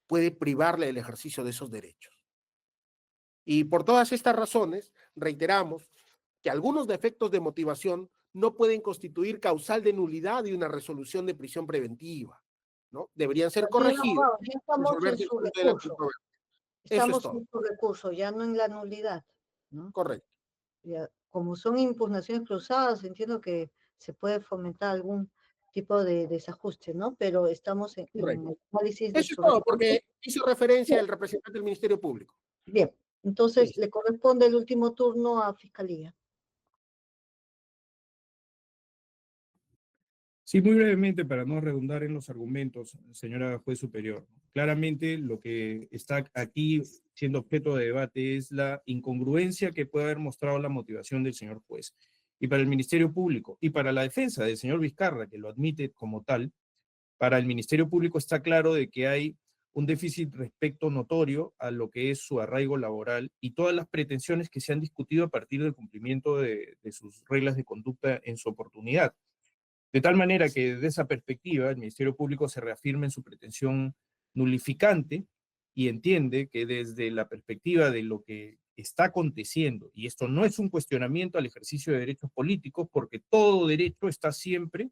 puede privarle del ejercicio de esos derechos. Y por todas estas razones, reiteramos que algunos defectos de motivación no pueden constituir causal de nulidad de una resolución de prisión preventiva, ¿no? Deberían ser corregidos. Ya estamos en su recurso. Estamos en su recurso, ya no en la nulidad, ¿no? Correcto. Ya, como son impugnaciones cruzadas, entiendo que se puede fomentar algún tipo de desajuste, ¿no? Pero estamos en el análisis de eso su es todo, recurso. porque hizo referencia el representante del Ministerio Público. Bien, entonces Sí. le corresponde el último turno a Fiscalía. Sí, muy brevemente, para no redundar en los argumentos, señora juez superior. Claramente lo que está aquí siendo objeto de debate es la incongruencia que puede haber mostrado la motivación del señor juez. Y para el Ministerio Público y para la defensa del señor Vizcarra, que lo admite como tal, para el Ministerio Público está claro de que hay un déficit respecto notorio a lo que es su arraigo laboral y todas las pretensiones que se han discutido a partir del cumplimiento de sus reglas de conducta en su oportunidad. De tal manera que desde esa perspectiva el Ministerio Público se reafirma en su pretensión nulificante y entiende que desde la perspectiva de lo que está aconteciendo, y esto no es un cuestionamiento al ejercicio de derechos políticos, porque todo derecho está siempre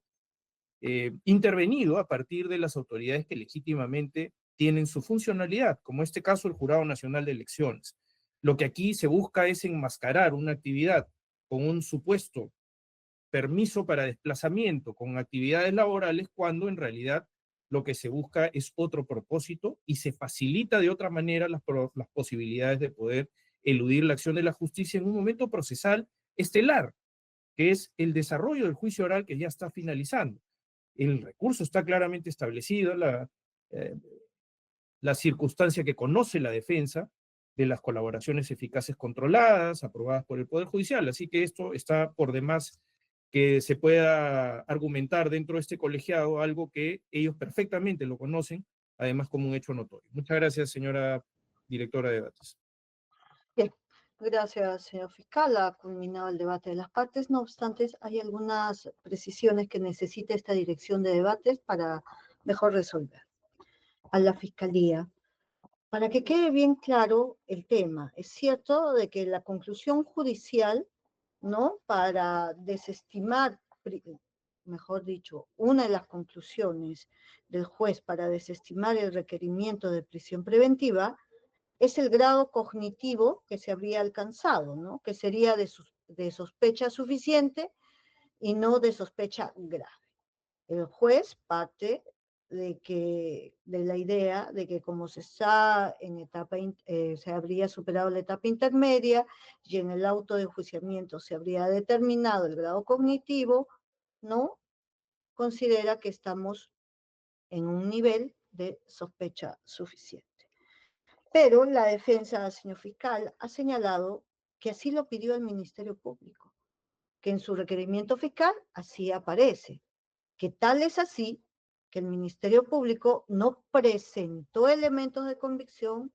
intervenido a partir de las autoridades que legítimamente tienen su funcionalidad, como este caso el Jurado Nacional de Elecciones. Lo que aquí se busca es enmascarar una actividad con un supuesto permiso para desplazamiento con actividades laborales cuando en realidad lo que se busca es otro propósito y se facilita de otra manera las posibilidades de poder eludir la acción de la justicia en un momento procesal estelar, que es el desarrollo del juicio oral que ya está finalizando. El recurso está claramente establecido, la circunstancia que conoce la defensa de las colaboraciones eficaces controladas, aprobadas por el Poder Judicial, así que esto está por demás que se pueda argumentar dentro de este colegiado algo que ellos perfectamente lo conocen, además como un hecho notorio. Muchas gracias, señora directora de debates. Bien, gracias, señor fiscal. Ha culminado el debate de las partes. No obstante, hay algunas precisiones que necesita esta dirección de debates para mejor resolver. A la fiscalía, para que quede bien claro el tema, es cierto de que la conclusión judicial, ¿no? Para desestimar, mejor dicho, una de las conclusiones del juez para desestimar el requerimiento de prisión preventiva es el grado cognitivo que se habría alcanzado, ¿no? Que sería de sospecha suficiente y no de sospecha grave. El juez parte de la idea de que como se está en etapa, se habría superado la etapa intermedia y en el auto de enjuiciamiento se habría determinado el grado cognitivo, ¿no? Considera que estamos en un nivel de sospecha suficiente. Pero la defensa, señor fiscal, ha señalado que así lo pidió el Ministerio Público, que en su requerimiento fiscal así aparece, que tal es así que el Ministerio Público no presentó elementos de convicción,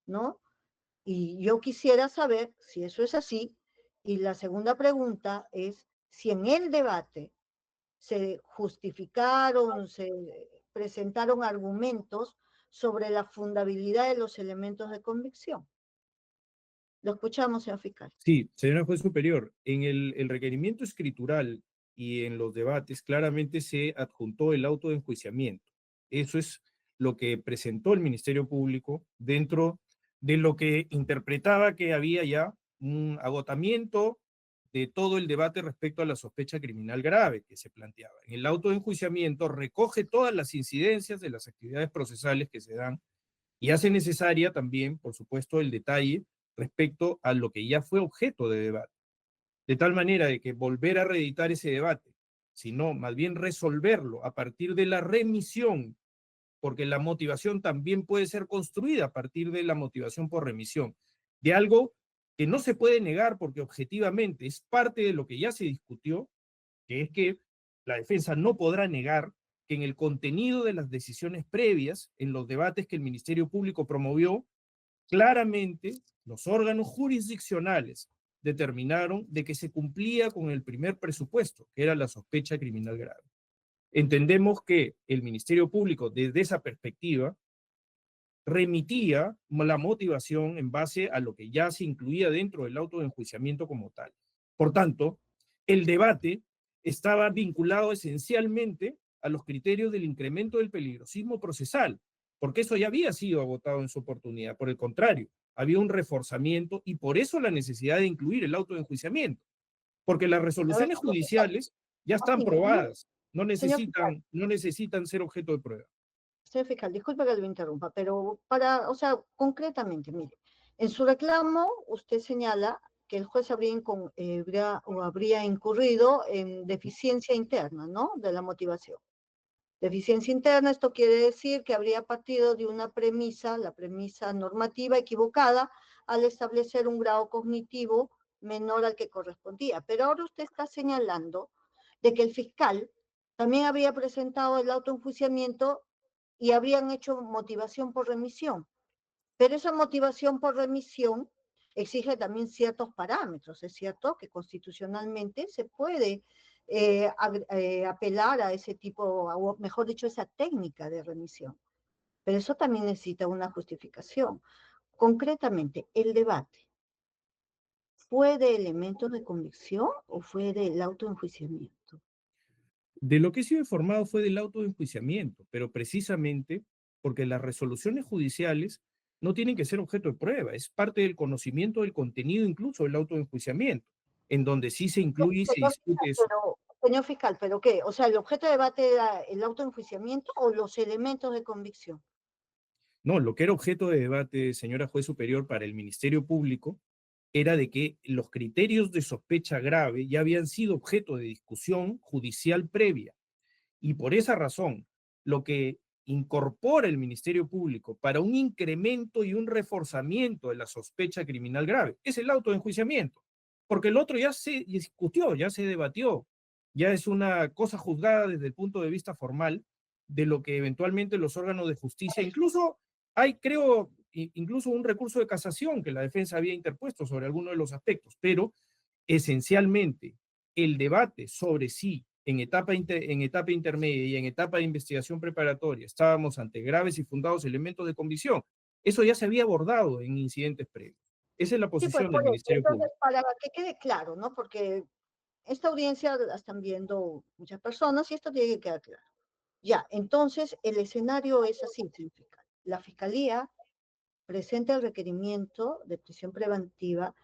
¿no? Y yo quisiera saber si eso es así. Y la segunda pregunta es si en el debate se justificaron, se presentaron argumentos sobre la fundabilidad de los elementos de convicción. Lo escuchamos, señor fiscal. Sí, señora juez superior, en el requerimiento escritural y en los debates claramente se adjuntó el auto de enjuiciamiento. Eso es lo que presentó el Ministerio Público dentro de lo que interpretaba que había ya un agotamiento de todo el debate respecto a la sospecha criminal grave que se planteaba. En el auto de enjuiciamiento recoge todas las incidencias de las actividades procesales que se dan y hace necesaria también, por supuesto, el detalle respecto a lo que ya fue objeto de debate. De tal manera de que volver a reeditar ese debate, sino más bien resolverlo a partir de la remisión, porque la motivación también puede ser construida a partir de la motivación por remisión, de algo que no se puede negar porque objetivamente es parte de lo que ya se discutió, que es que la defensa no podrá negar que en el contenido de las decisiones previas, en los debates que el Ministerio Público promovió, claramente los órganos jurisdiccionales determinaron de que se cumplía con el primer presupuesto, que era la sospecha criminal grave. Entendemos que el Ministerio Público, desde esa perspectiva, remitía la motivación en base a lo que ya se incluía dentro del auto de enjuiciamiento como tal. Por tanto, el debate estaba vinculado esencialmente a los criterios del incremento del peligrosismo procesal, porque eso ya había sido agotado en su oportunidad. Por el contrario, había un reforzamiento y por eso la necesidad de incluir el auto de enjuiciamiento, porque las resoluciones judiciales ya están probadas, no necesitan ser objeto de prueba. Señor fiscal, disculpe que lo interrumpa, pero o sea, concretamente, mire, en su reclamo usted señala que el juez habría incurrido en deficiencia interna, ¿no? De la motivación. Deficiencia interna, esto quiere decir que habría partido de una premisa, la premisa normativa equivocada, al establecer un grado cognitivo menor al que correspondía. Pero ahora usted está señalando de que el fiscal también había presentado el autoenjuiciamiento y habrían hecho motivación por remisión. Pero esa motivación por remisión exige también ciertos parámetros. Es cierto que constitucionalmente se puede apelar a ese tipo, o mejor dicho, esa técnica de remisión. Pero eso también necesita una justificación. Concretamente, el debate, ¿fue de elementos de convicción o fue del autoenjuiciamiento? De lo que he sido informado fue del autoenjuiciamiento, pero precisamente porque las resoluciones judiciales no tienen que ser objeto de prueba, es parte del conocimiento del contenido incluso del autoenjuiciamiento, en donde sí se incluye y se discute eso. Pero, señor fiscal, ¿pero qué? O sea, ¿el objeto de debate era el autoenjuiciamiento o los elementos de convicción? No, lo que era objeto de debate, señora juez superior, para el Ministerio Público era de que los criterios de sospecha grave ya habían sido objeto de discusión judicial previa. Y por esa razón, lo que incorpora el Ministerio Público para un incremento y un reforzamiento de la sospecha criminal grave es el autoenjuiciamiento, porque el otro ya se discutió, ya se debatió, ya es una cosa juzgada desde el punto de vista formal de lo que eventualmente los órganos de justicia, incluso hay, creo, incluso un recurso de casación que la defensa había interpuesto sobre alguno de los aspectos, pero esencialmente el debate sobre si en etapa intermedia y en etapa de investigación preparatoria estábamos ante graves y fundados elementos de convicción, eso ya se había abordado en incidentes previos. Esa es la Sí, pues posición por del eso. Ministerio Entonces, Público. para que quede claro, ¿no? Porque esta audiencia la están viendo muchas personas y esto tiene que quedar claro. Ya, entonces el escenario es así, señor fiscal. La fiscalía presenta el requerimiento de prisión preventiva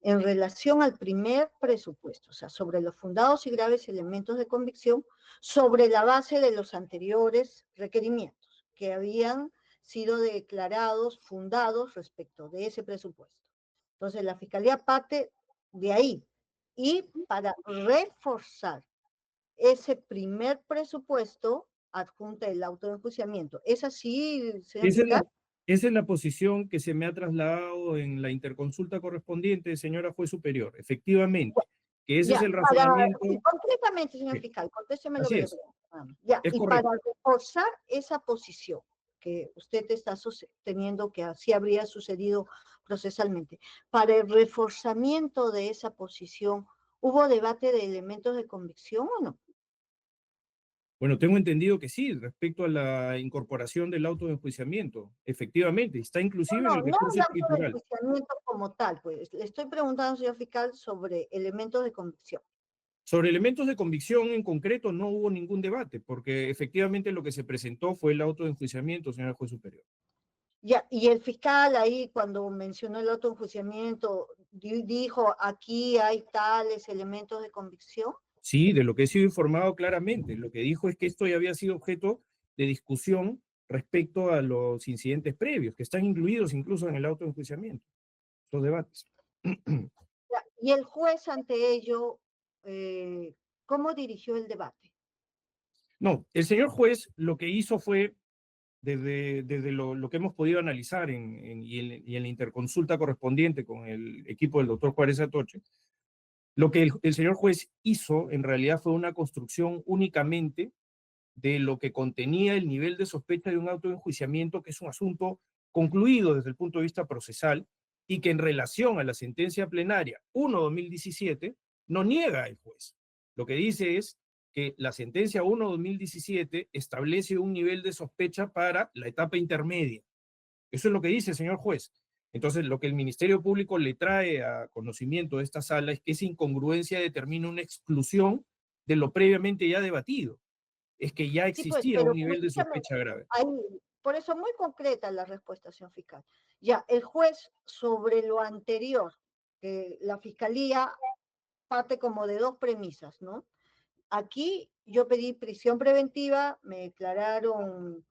en relación al primer presupuesto, o sea, sobre los fundados y graves elementos de convicción, sobre la base de los anteriores requerimientos que habían sido declarados fundados respecto de ese presupuesto. Entonces, la Fiscalía parte de ahí y para reforzar ese primer presupuesto adjunta el auto-enjuiciamiento. ¿Es así, señor Esa es fiscal? esa es la posición que se me ha trasladado en la interconsulta correspondiente, señora juez superior. Efectivamente, que ese es Ya, el para, razonamiento. sí, concretamente, señor Sí, fiscal, contésteme lo así que le es, pregunto. Ya, es y para correcto. reforzar esa posición que usted está sosteniendo que así habría sucedido procesalmente, para el reforzamiento de esa posición, ¿hubo debate de elementos de convicción o no? Bueno, tengo entendido que sí, respecto a la incorporación del auto de enjuiciamiento. Efectivamente, está inclusive en No, el no recurso el auto de escritural. enjuiciamiento como tal, pues le estoy preguntando, señor fiscal, sobre elementos de convicción. Sobre elementos de convicción en concreto no hubo ningún debate, porque efectivamente lo que se presentó fue el auto de enjuiciamiento, señor juez superior. Ya, y el fiscal ahí cuando mencionó el autoenjuiciamiento dijo aquí hay tales elementos de convicción. Sí, de lo que he sido informado claramente. Lo que dijo es que esto ya había sido objeto de discusión respecto a los incidentes previos, que están incluidos incluso en el auto de enjuiciamiento, los debates. Ya, y el juez ante ello, ¿cómo dirigió el debate? No, el señor juez lo que hizo fue desde lo que hemos podido analizar y en la interconsulta correspondiente con el equipo del doctor Juárez Atoche, lo que el señor juez hizo en realidad fue una construcción únicamente de lo que contenía el nivel de sospecha de un auto de enjuiciamiento, que es un asunto concluido desde el punto de vista procesal y que en relación a la sentencia plenaria 1/2017 no niega el juez. Lo que dice es que la sentencia 1/2017 establece un nivel de sospecha para la etapa intermedia. Eso es lo que dice el señor juez. Entonces, lo que el Ministerio Público le trae a conocimiento de esta sala es que esa incongruencia determina una exclusión de lo previamente ya debatido. Es que ya Sí, pues, existía un pero nivel de precisamente sospecha grave. ahí, por eso muy concreta la respuesta, señor fiscal. Ya, el juez sobre lo anterior, que la fiscalía parte como de dos premisas, ¿no? Aquí yo pedí prisión preventiva, me declararon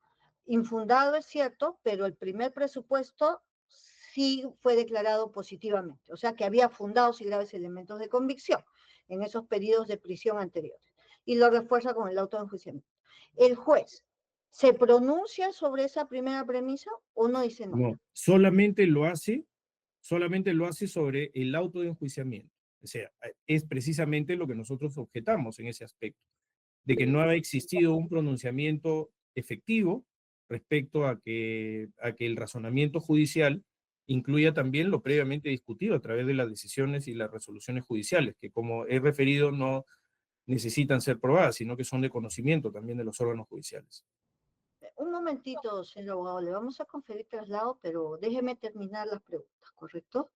infundado, es cierto, pero el primer presupuesto sí fue declarado positivamente, o sea que había fundados y graves elementos de convicción en esos periodos de prisión anteriores, y lo refuerza con el auto de enjuiciamiento. El juez se pronuncia sobre esa primera premisa o no dice nada. No, solamente lo hace sobre el auto de enjuiciamiento. O sea, es precisamente lo que nosotros objetamos en ese aspecto, de que no ha existido un pronunciamiento efectivo respecto a que el razonamiento judicial incluya también lo previamente discutido a través de las decisiones y las resoluciones judiciales, que como he referido no necesitan ser probadas, sino que son de conocimiento también de los órganos judiciales. Un momentito, señor abogado, le vamos a conferir traslado, pero déjeme terminar las preguntas, ¿correcto?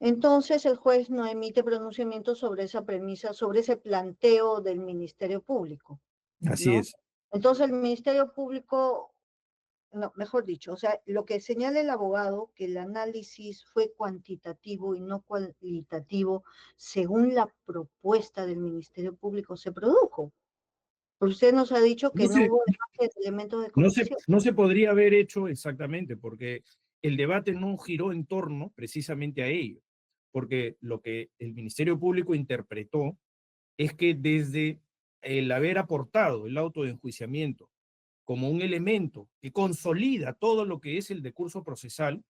Entonces, el juez no emite pronunciamiento sobre esa premisa, sobre ese planteo del Ministerio Público, Así ¿no? es. Entonces, el Ministerio Público, no, mejor dicho, o sea, lo que señala el abogado, que el análisis fue cuantitativo y no cualitativo, según la propuesta del Ministerio Público, se produjo. Porque usted nos ha dicho que No no se, hubo debate de elementos de convicción. no se podría haber hecho exactamente, porque el debate no giró en torno precisamente a ello, porque lo que el Ministerio Público interpretó es que desde el haber aportado el auto de enjuiciamiento como un elemento que consolida todo lo que es el decurso procesal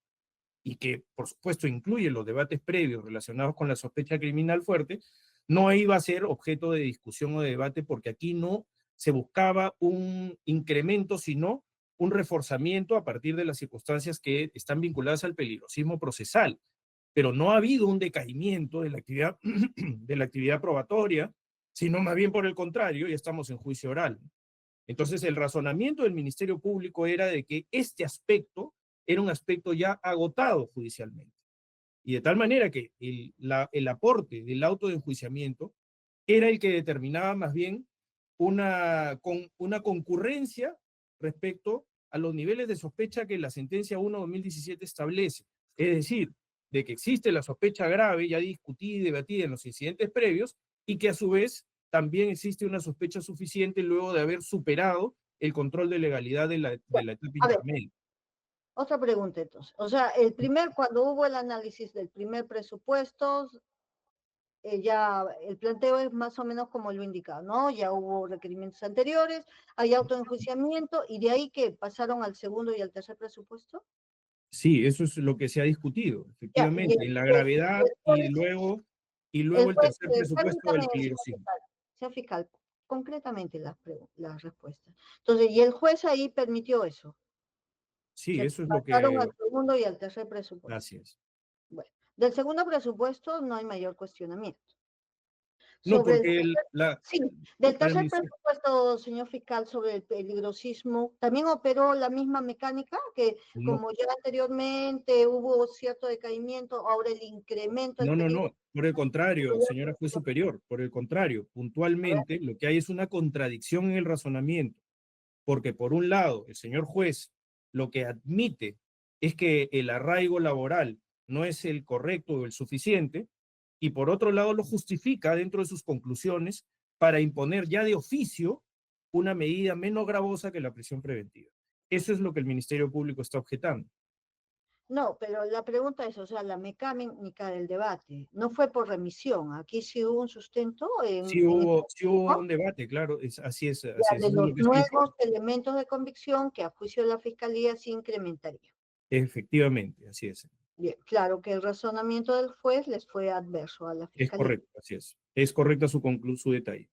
y que, por supuesto, incluye los debates previos relacionados con la sospecha criminal fuerte, no iba a ser objeto de discusión o de debate porque aquí no se buscaba un incremento, sino un reforzamiento a partir de las circunstancias que están vinculadas al peligrosismo procesal. Pero no ha habido un decaimiento de la actividad, de la actividad probatoria, sino más bien por el contrario, ya estamos en juicio oral. Entonces, el razonamiento del Ministerio Público era de que este aspecto era un aspecto ya agotado judicialmente. Y de tal manera que el aporte del auto de enjuiciamiento era el que determinaba más bien una concurrencia respecto a los niveles de sospecha que la sentencia 1/2017 establece. Es decir, de que existe la sospecha grave, ya discutida y debatida en los incidentes previos, y que a su vez también existe una sospecha suficiente luego de haber superado el control de legalidad de la etapa A ver, intermedia. otra pregunta entonces. O sea, cuando hubo el análisis del primer presupuesto, ya el planteo es más o menos como lo indicado, ¿no? Ya hubo requerimientos anteriores, hay autoenjuiciamiento, y de ahí que pasaron al segundo y al tercer presupuesto. Sí, eso es lo que se ha discutido, Ya, efectivamente, en la gravedad y luego el tercer presupuesto del permítame, peligrosismo. señor fiscal, concretamente las respuestas. Entonces, y el juez ahí permitió eso. Sí, Se eso es lo pasaron que... al segundo y al tercer presupuesto. Así es. Bueno, del segundo presupuesto no hay mayor cuestionamiento. No, Sobre el porque sí, del para el tercer ministerio... presupuesto, señor fiscal, sobre el peligrosismo, también operó la misma mecánica que, No, como ya anteriormente hubo cierto decaimiento, ahora el incremento del peligro. no, por el contrario, señora juez superior, por el contrario, puntualmente lo que hay es una contradicción en el razonamiento, porque por un lado, el señor juez lo que admite es que el arraigo laboral no es el correcto o el suficiente, y por otro lado lo justifica dentro de sus conclusiones para imponer ya de oficio una medida menos gravosa que la prisión preventiva. Eso es lo que el Ministerio Público está objetando. No, pero la pregunta es, o sea, la mecánica del debate, no fue por remisión, aquí sí hubo un sustento Sí hubo un debate, claro, así es, ya, eso de es lo los que estoy nuevos diciendo. elementos de convicción que a juicio de la Fiscalía se incrementaría. Efectivamente, así es. Bien, claro que el razonamiento del juez les fue adverso a la Es Fiscalía. correcto, así es. Es correcta su detalle.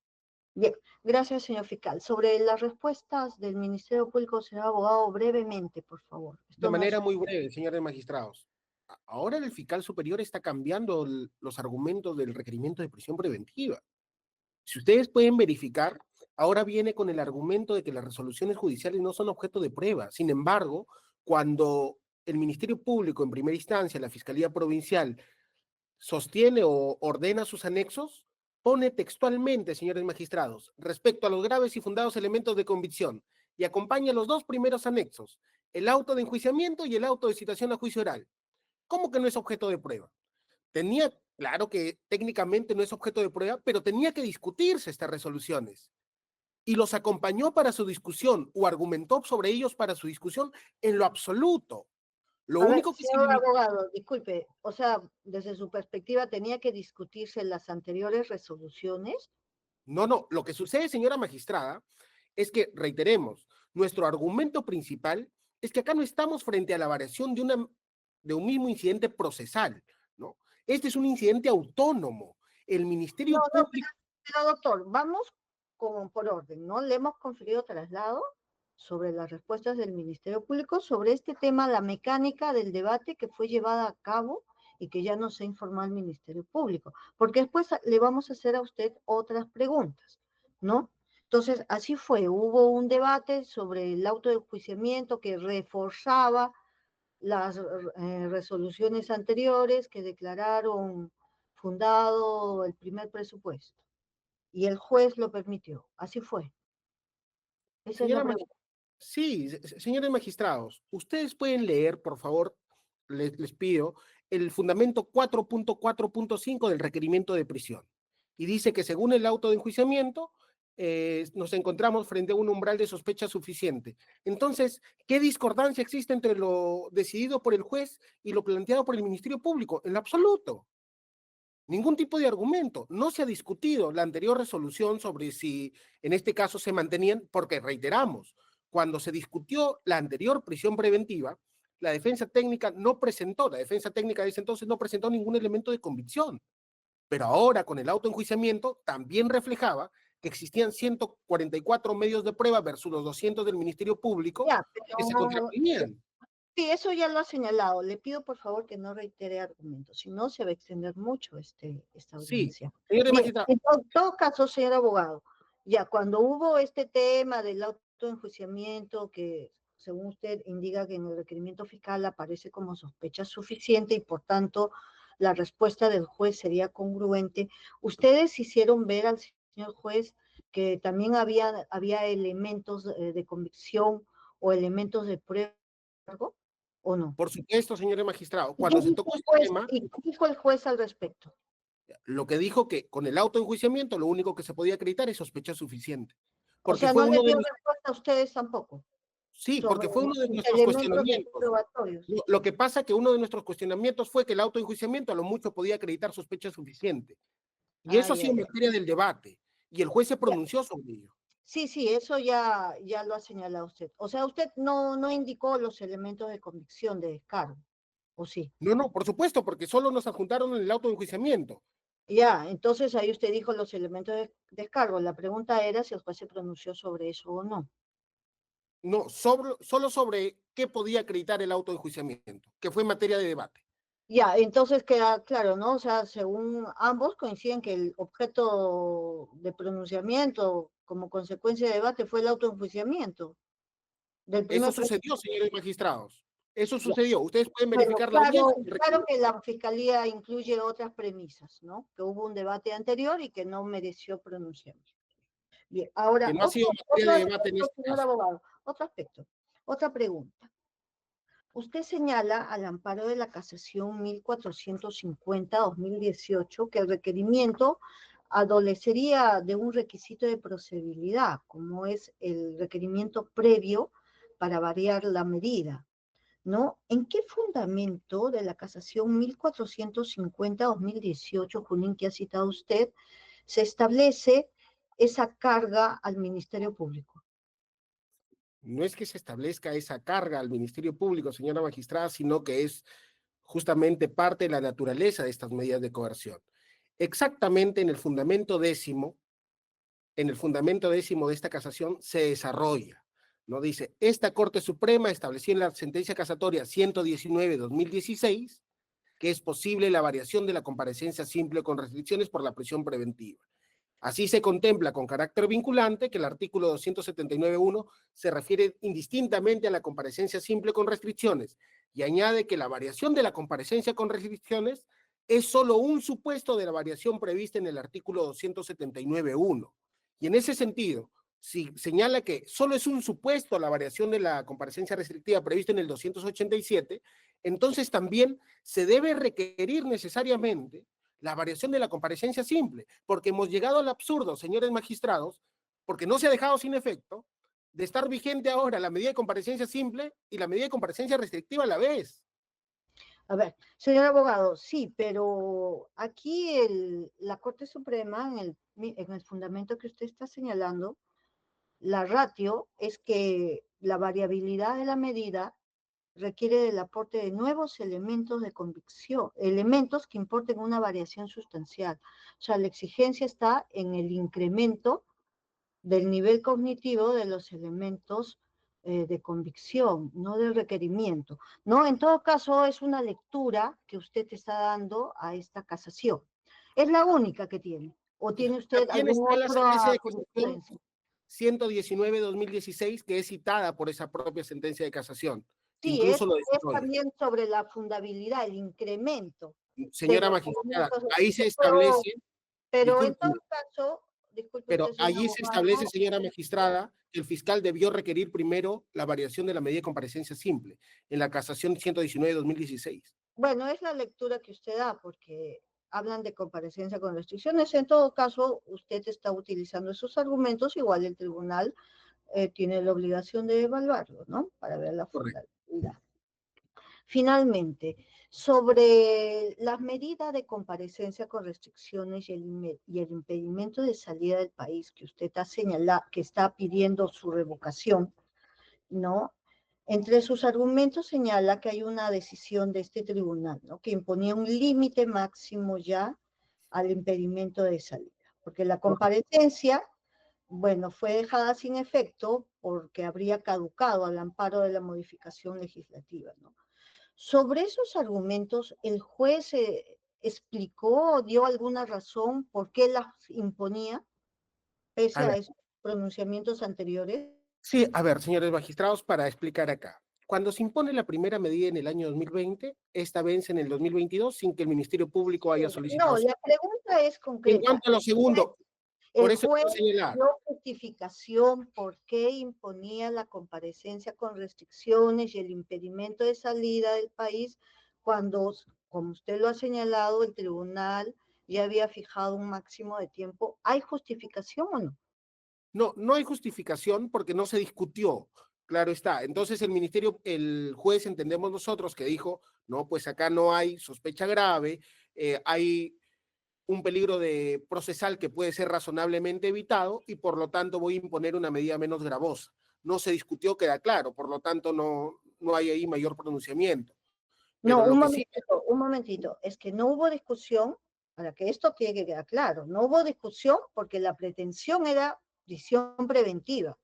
Bien, gracias, señor fiscal. Sobre las respuestas del Ministerio Público, señor abogado, brevemente, por favor. De Esto no es... manera muy breve, señores magistrados. Ahora el fiscal superior está cambiando los argumentos del requerimiento de prisión preventiva. Si ustedes pueden verificar, ahora viene con el argumento de que las resoluciones judiciales no son objeto de prueba. Sin embargo, cuando el Ministerio Público en primera instancia, la Fiscalía Provincial, sostiene o ordena sus anexos, pone textualmente, señores magistrados, respecto a los graves y fundados elementos de convicción, y acompaña los dos primeros anexos, el auto de enjuiciamiento y el auto de citación a juicio oral. ¿Cómo que no es objeto de prueba? Claro que técnicamente no es objeto de prueba, pero tenía que discutirse estas resoluciones. Y los acompañó para su discusión o argumentó sobre ellos para su discusión en lo absoluto. Lo A ver, único que se señor limitó... abogado, disculpe, o sea, desde su perspectiva, ¿tenía que discutirse las anteriores resoluciones? No, lo que sucede, señora magistrada, es que, reiteremos, nuestro argumento principal es que acá no estamos frente a la variación de un mismo incidente procesal, ¿no? Este es un incidente autónomo. El No, Ministerio no, Público... pero doctor, vamos como por orden, ¿no? Le hemos conferido traslado. sobre las respuestas del Ministerio Público sobre este tema, la mecánica del debate que fue llevada a cabo y que ya nos ha informado el Ministerio Público, porque después le vamos a hacer a usted otras preguntas, ¿no? Entonces, así fue, hubo un debate sobre el auto de enjuiciamiento que reforzaba las resoluciones anteriores que declararon fundado el primer presupuesto, y el juez lo permitió, así fue. Esa es la Señora, pregunta. sí, señores magistrados, ustedes pueden leer, por favor, les pido, el fundamento 4.4.5 del requerimiento de prisión. Y dice que según el auto de enjuiciamiento, nos encontramos frente a un umbral de sospecha suficiente. Entonces, ¿qué discordancia existe entre lo decidido por el juez y lo planteado por el Ministerio Público? En lo absoluto. Ningún tipo de argumento. No se ha discutido la anterior resolución sobre si en este caso se mantenían, porque reiteramos, cuando se discutió la anterior prisión preventiva, la defensa técnica de ese entonces no presentó ningún elemento de convicción. Pero ahora con el autoenjuiciamiento también reflejaba que existían 144 medios de prueba versus los 200 del Ministerio Público Ya, que se pero contraponían. sí, eso ya lo ha señalado. Le pido por favor que no reitere argumentos, si no se va a extender mucho esta Sí, audiencia. señores Bien, magistrados, en todo caso, señor abogado, ya cuando hubo este tema del autoenjuiciamiento, que según usted indica que en el requerimiento fiscal aparece como sospecha suficiente y por tanto la respuesta del juez sería congruente, ¿ustedes hicieron ver al señor juez que también había elementos de convicción o elementos de prueba o no? por supuesto, señores magistrados, ¿Y qué cuando se dijo tocó el este juez, tema, y qué dijo el juez al respecto? lo que dijo que con el autoenjuiciamiento lo único que se podía acreditar es sospecha suficiente. O Porque sea, fue no uno les de dio los, respuesta a ustedes tampoco sí, sobre porque fue uno de los nuestros elementos cuestionamientos. probatorios. Lo que pasa que uno de nuestros cuestionamientos fue que el autoenjuiciamiento a lo mucho podía acreditar sospecha suficiente. Y eso ha Ay, sido ay, materia del debate. Y el juez se ya. pronunció sobre ello. Sí, sí, eso ya lo ha señalado usted. O sea, usted no indicó los elementos de convicción de descargo, ¿o sí? No, no, por supuesto, porque solo nos adjuntaron en el autoenjuiciamiento. Ya, entonces ahí usted dijo los elementos de descargo. La pregunta era si el juez se pronunció sobre eso o no. No, solo sobre qué podía acreditar el autoenjuiciamiento, que fue materia de debate. Ya, entonces queda claro, ¿no? O sea, según ambos coinciden que el objeto de pronunciamiento como consecuencia de debate fue el autoenjuiciamiento del Eso primer sucedió, presidente. señores magistrados. Eso Ya. sucedió. Ustedes pueden Bueno, verificar la claro, audiencia. claro que la fiscalía incluye otras premisas, ¿no? Que hubo un debate anterior y que no mereció pronunciarse. Bien, Que ahora, no ha sido otro materia de debate en aspecto, este señor caso. abogado, otro aspecto, otra pregunta. Usted señala al amparo de la casación 1450-2018 que el requerimiento adolecería de un requisito de procedibilidad, como es el requerimiento previo para variar la medida, ¿no? ¿En qué fundamento de la casación 1450-2018, Junín, que ha citado usted, se establece esa carga al Ministerio Público? No es que se establezca esa carga al Ministerio Público, señora magistrada, sino que es justamente parte de la naturaleza de estas medidas de coerción. Exactamente en el fundamento décimo de esta casación se desarrolla, ¿no? Dice, esta Corte Suprema estableció en la sentencia casatoria 119-2016 que es posible la variación de la comparecencia simple con restricciones por la prisión preventiva. Así se contempla con carácter vinculante que el artículo 279.1 se refiere indistintamente a la comparecencia simple con restricciones y añade que la variación de la comparecencia con restricciones es solo un supuesto de la variación prevista en el artículo 279.1. Y en ese sentido, si señala que solo es un supuesto la variación de la comparecencia restrictiva prevista en el 287, entonces también se debe requerir necesariamente la variación de la comparecencia simple, porque hemos llegado al absurdo, señores magistrados, porque no se ha dejado sin efecto de estar vigente ahora la medida de comparecencia simple y la medida de comparecencia restrictiva a la vez. A ver, señor abogado, sí, pero aquí la Corte Suprema, en el fundamento que usted está señalando, la ratio es que la variabilidad de la medida requiere del aporte de nuevos elementos de convicción, elementos que importen una variación sustancial. O sea, la exigencia está en el incremento del nivel cognitivo de los elementos de convicción, no de requerimiento, ¿no? En todo caso, es una lectura que usted está dando a esta casación. Es la única que tiene. ¿O tiene usted También alguna está la sentencia otra de casación jurisprudencia? 119-2016, que es citada por esa propia sentencia de casación, que Sí, incluso lo es desarrolla. también sobre la fundabilidad, el incremento de Señora los magistrada, argumentos. ahí se establece, Pero en todo discúlpeme, caso, disculpe pero usted, señor allí se establece, abogado, señora magistrada, que el fiscal debió requerir primero la variación de la medida de comparecencia simple en la casación 119-2016. bueno, es la lectura que usted da, porque hablan de comparecencia con restricciones. En todo caso, usted está utilizando esos argumentos, igual el tribunal tiene la obligación de evaluarlo, ¿no? Para ver la Correcto. fundabilidad. Finalmente, sobre las medidas de comparecencia con restricciones y el impedimento de salida del país que usted ha señalado, que está pidiendo su revocación, ¿no? Entre sus argumentos señala que hay una decisión de este tribunal, ¿no? Que imponía un límite máximo ya al impedimento de salida, porque la comparecencia, bueno, fue dejada sin efecto porque habría caducado al amparo de la modificación legislativa, ¿no? Sobre esos argumentos, ¿el juez explicó, dio alguna razón por qué las imponía, A pese a ver, esos pronunciamientos anteriores? sí, a ver, señores magistrados, para explicar acá. Cuando se impone la primera medida en el año 2020, esta vence en el 2022 sin que el Ministerio Público haya solicitado. No, la pregunta es En concreta. cuanto a lo segundo, El por eso juez quiero señalar, dio justificación por qué imponía la comparecencia con restricciones y el impedimento de salida del país cuando, como usted lo ha señalado, el tribunal ya había fijado un máximo de tiempo. ¿Hay justificación o no? no, no hay justificación porque no se discutió, claro está. Entonces el ministerio, el juez, entendemos nosotros, que dijo, no, pues acá no hay sospecha grave, hay un peligro de procesal que puede ser razonablemente evitado y por lo tanto voy a imponer una medida menos gravosa. No se discutió, queda claro, por lo tanto no hay ahí mayor pronunciamiento. No, Pero lo que sí, un momentito. Es que no hubo discusión, para que esto tiene que quedar claro, no hubo discusión porque la pretensión era prisión preventiva. La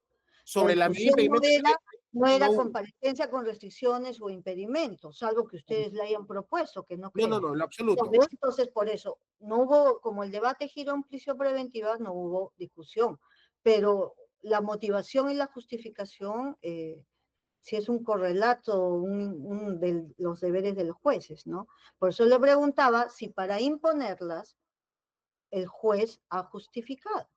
sobre la medida de discusión impedimento no no era hubo. comparecencia con restricciones o impedimentos, algo que ustedes le hayan propuesto, que no creo. No, en lo absoluto. Entonces, por eso, no hubo, como el debate giró en prisión preventiva, no hubo discusión. Pero la motivación y la justificación, si es un correlato de los deberes de los jueces, ¿no? Por eso le preguntaba si para imponerlas el juez ha justificado.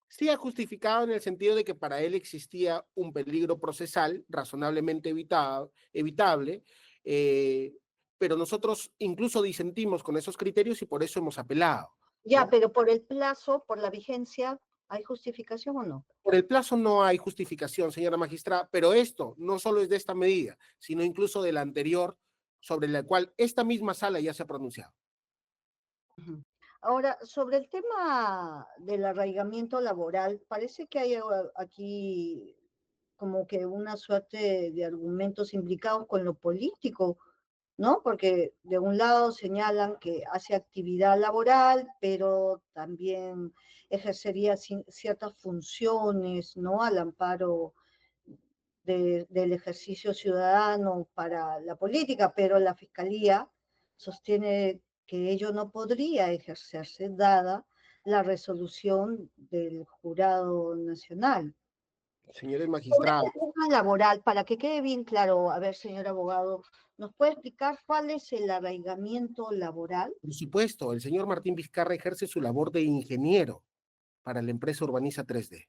Sí ha justificado en el sentido de que para él existía un peligro procesal razonablemente evitable, eh, pero nosotros incluso disentimos con esos criterios y por eso hemos apelado. Ya, ¿no? pero por el plazo, por la vigencia, ¿hay justificación o no? Por el plazo no hay justificación, señora magistrada, pero esto no solo es de esta medida, sino incluso de la anterior, sobre la cual esta misma sala ya se ha pronunciado. Ahora, sobre el tema del arraigamiento laboral, parece que hay aquí como que una suerte de argumentos implicados con lo político, ¿no? Porque de un lado señalan que hace actividad laboral, pero también ejercería ciertas funciones, ¿no? Al amparo del ejercicio ciudadano para la política, pero la Fiscalía sostiene que ello no podría ejercerse dada la resolución del Jurado Nacional. Señores Sobre magistrados, el tema laboral, para que quede bien claro, a ver, señor abogado, ¿nos puede explicar cuál es el arraigamiento laboral? por supuesto, el señor Martín Vizcarra ejerce su labor de ingeniero para la empresa Urbaniza 3D.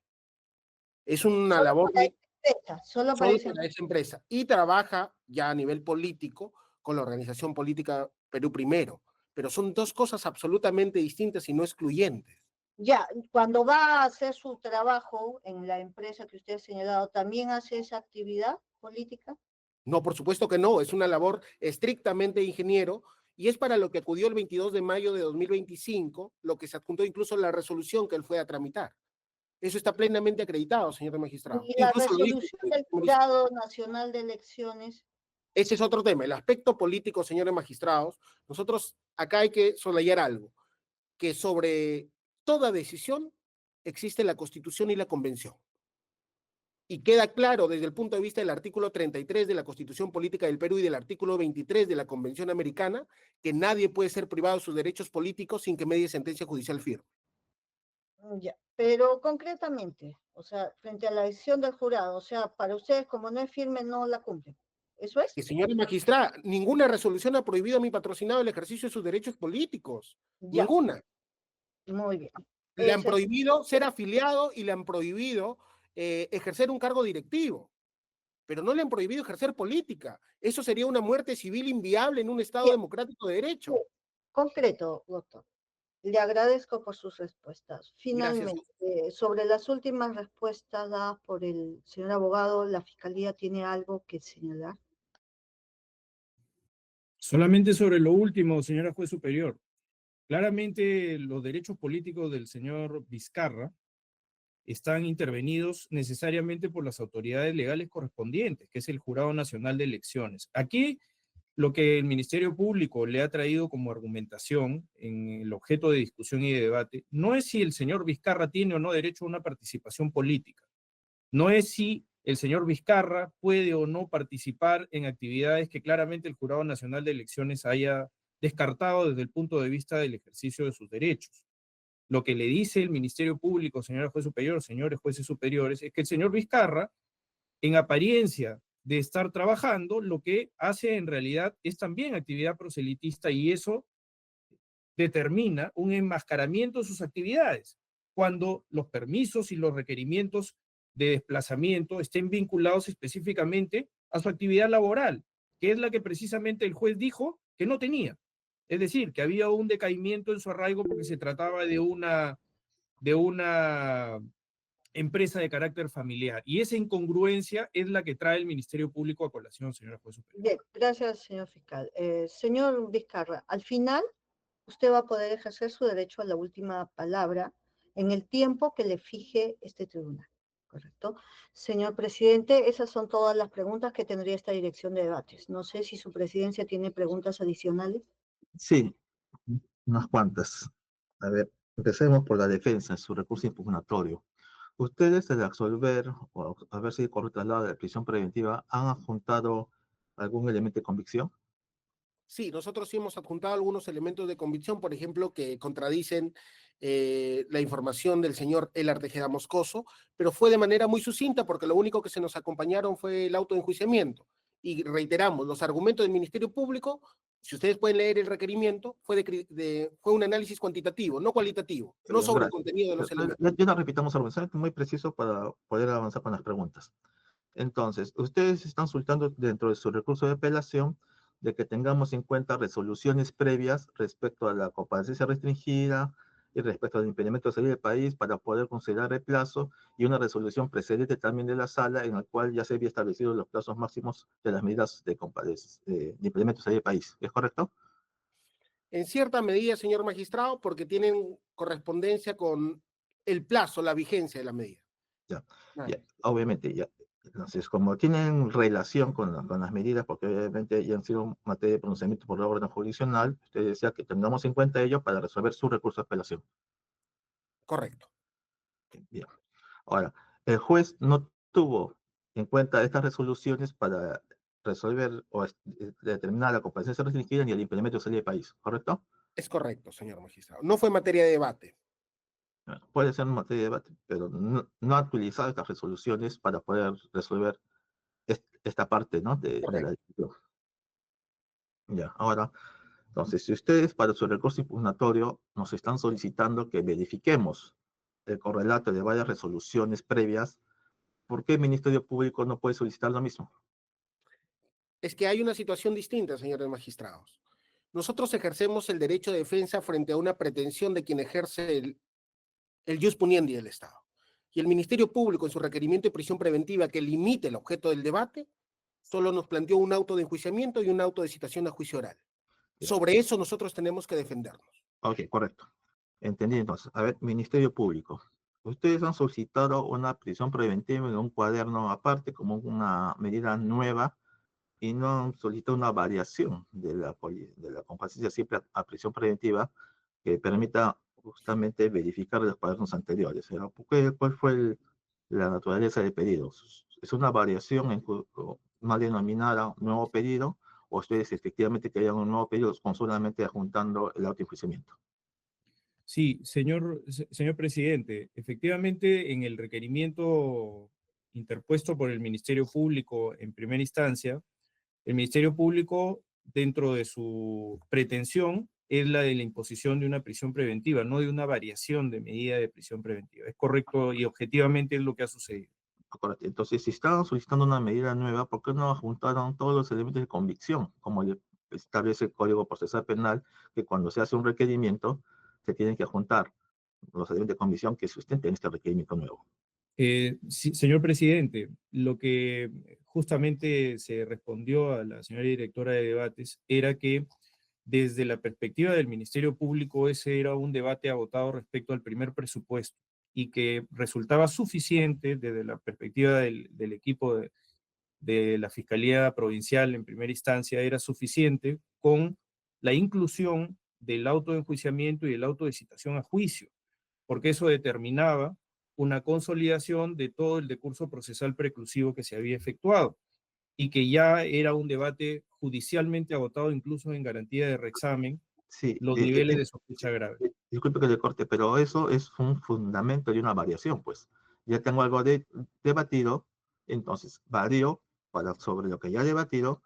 Es una Solo labor para de esa empresa, solo para solo esa para empresa. esa empresa y trabaja ya a nivel político con la organización política Perú Primero, pero son dos cosas absolutamente distintas y no excluyentes. Ya, cuando va a hacer su trabajo en la empresa que usted ha señalado, ¿también hace esa actividad política? No, por supuesto que no, es una labor estrictamente de ingeniero y es para lo que acudió el 22 de mayo de 2025, lo que se adjuntó incluso la resolución que él fue a tramitar. Eso está plenamente acreditado, señor magistrado. Y la Incluso lo dijo. resolución del Jurado Nacional de Elecciones. Ese es otro tema, el aspecto político, señores magistrados. Nosotros acá hay que soslayar algo, que sobre toda decisión existe la Constitución y la Convención. y queda claro desde el punto de vista del artículo 33 de la Constitución Política del Perú y del artículo 23 de la Convención Americana, que nadie puede ser privado de sus derechos políticos sin que medie sentencia judicial firme. Ya, pero concretamente, o sea, frente a la decisión del jurado, o sea, para ustedes como no es firme, no la cumplen. ¿Eso es? Que, señora magistrada, ninguna resolución ha prohibido a mi patrocinado el ejercicio de sus derechos políticos. Ya, Ninguna. muy bien. Le han Ese- prohibido ser afiliado y le han prohibido ejercer un cargo directivo, pero no le han prohibido ejercer política. Eso sería una muerte civil inviable en un Estado Ya, democrático de derecho. concreto, doctor. Le agradezco por sus respuestas. Gracias. Finalmente, sobre las últimas respuestas dadas por el señor abogado, ¿la Fiscalía tiene algo que señalar? Solamente sobre lo último, señora juez superior. Claramente los derechos políticos del señor Vizcarra están intervenidos necesariamente por las autoridades legales correspondientes, que es el Jurado Nacional de Elecciones. Aquí lo que el Ministerio Público le ha traído como argumentación en el objeto de discusión y de debate no es si el señor Vizcarra tiene o no derecho a una participación política, no es si el señor Vizcarra puede o no participar en actividades que claramente el Jurado Nacional de Elecciones haya descartado desde el punto de vista del ejercicio de sus derechos. Lo que le dice el Ministerio Público, señora juez superior, señores jueces superiores, es que el señor Vizcarra, en apariencia de estar trabajando, lo que hace en realidad es también actividad proselitista y eso determina un enmascaramiento de sus actividades, cuando los permisos y los requerimientos de desplazamiento estén vinculados específicamente a su actividad laboral, que es la que precisamente el juez dijo que no tenía. Es decir, que había un decaimiento en su arraigo porque se trataba de una empresa de carácter familiar. Y esa incongruencia es la que trae el Ministerio Público a colación, señora juez superior. Bien, gracias, señor fiscal. Señor Vizcarra, al final usted va a poder ejercer su derecho a la última palabra en el tiempo que le fije este tribunal, ¿correcto? Señor presidente, esas son todas las preguntas que tendría esta dirección de debates. No sé si su presidencia tiene preguntas adicionales. Sí, unas cuantas. A ver, empecemos por la defensa en su recurso impugnatorio. Ustedes, al absolver o haber sido trasladados de la prisión preventiva, ¿han adjuntado algún elemento de convicción? Sí, nosotros sí hemos adjuntado algunos elementos de convicción, por ejemplo, que contradicen la información del señor Elar Tejeda Moscoso, pero fue de manera muy sucinta porque lo único que se nos acompañaron fue el auto de enjuiciamiento. Y reiteramos, los argumentos del Ministerio Público, si ustedes pueden leer el requerimiento, fue un análisis cuantitativo, no cualitativo, no sobre el Gracias. contenido de los elementos. Ya no repitamos algo, es muy preciso para poder avanzar con las preguntas. Entonces, ustedes están solicitando dentro de su recurso de apelación de que tengamos en cuenta resoluciones previas respecto a la comparecencia restringida y respecto al impedimento de salir del país para poder considerar el plazo y una resolución precedente también de la sala en la cual ya se había establecido los plazos máximos de las medidas de impedimento de salir del país. ¿Es correcto? En cierta medida, señor magistrado, porque tienen correspondencia con el plazo, la vigencia de la medida. Ya, Nada ya, más. obviamente, ya. Entonces, como tienen relación con las medidas, porque obviamente ya han sido materia de pronunciamiento por la orden jurisdiccional, usted decía que tengamos en cuenta ello para resolver su recurso de apelación. Correcto. Bien. Ahora, el juez no tuvo en cuenta estas resoluciones para resolver o determinar la comparecencia restringida ni el impedimento de salir del país, ¿correcto? Es correcto, señor magistrado. No fue materia de debate. Bueno, puede ser materia de debate, pero no ha utilizado estas resoluciones para poder resolver esta parte, ¿no? De la Correcto. decisión. Ya, ahora, entonces, si ustedes para su recurso impugnatorio nos están solicitando que verifiquemos el correlato de varias resoluciones previas, ¿por qué el Ministerio Público no puede solicitar lo mismo? Es que hay una situación distinta, señores magistrados. Nosotros ejercemos el derecho de defensa frente a una pretensión de quien ejerce el jus puniendi del Estado. Y el Ministerio Público, en su requerimiento de prisión preventiva que limite el objeto del debate, solo nos planteó un auto de enjuiciamiento y un auto de citación a juicio oral. Ya. Sobre eso nosotros tenemos que defendernos. Ok, correcto. Entendí entonces. A ver, Ministerio Público. Ustedes han solicitado una prisión preventiva en un cuaderno aparte como una medida nueva y no han solicitado una variación de la comparecencia siempre a prisión preventiva que permita justamente verificar los cuadernos anteriores. ¿Cuál fue la naturaleza del pedido. ¿Es una variación mal denominada nuevo pedido, o ustedes efectivamente querían un nuevo pedido con solamente adjuntando el autoenjuiciamiento? Sí, señor presidente, efectivamente en el requerimiento interpuesto por el Ministerio Público en primera instancia, el Ministerio Público, dentro de su pretensión, es la de la imposición de una prisión preventiva, no de una variación de medida de prisión preventiva. Es correcto y objetivamente es lo que ha sucedido. Correcto. Entonces, si estaban solicitando una medida nueva, ¿por qué no adjuntaron todos los elementos de convicción, como establece el Código Procesal Penal, que cuando se hace un requerimiento, se tienen que adjuntar los elementos de convicción que sustenten este requerimiento nuevo? Sí, señor presidente, lo que justamente se respondió a la señora directora de debates era que desde la perspectiva del Ministerio Público ese era un debate agotado respecto al primer presupuesto y que resultaba suficiente desde la perspectiva del equipo de la Fiscalía Provincial en primera instancia, era suficiente con la inclusión del autoenjuiciamiento y el auto de citación a juicio, porque eso determinaba una consolidación de todo el decurso procesal preclusivo que se había efectuado y que ya era un debate judicialmente agotado incluso en garantía de reexamen, Sí, los niveles de sospecha grave. disculpe que le corte, pero eso es un fundamento y una variación, pues. Ya tengo algo debatido, entonces varío sobre lo que ya he debatido,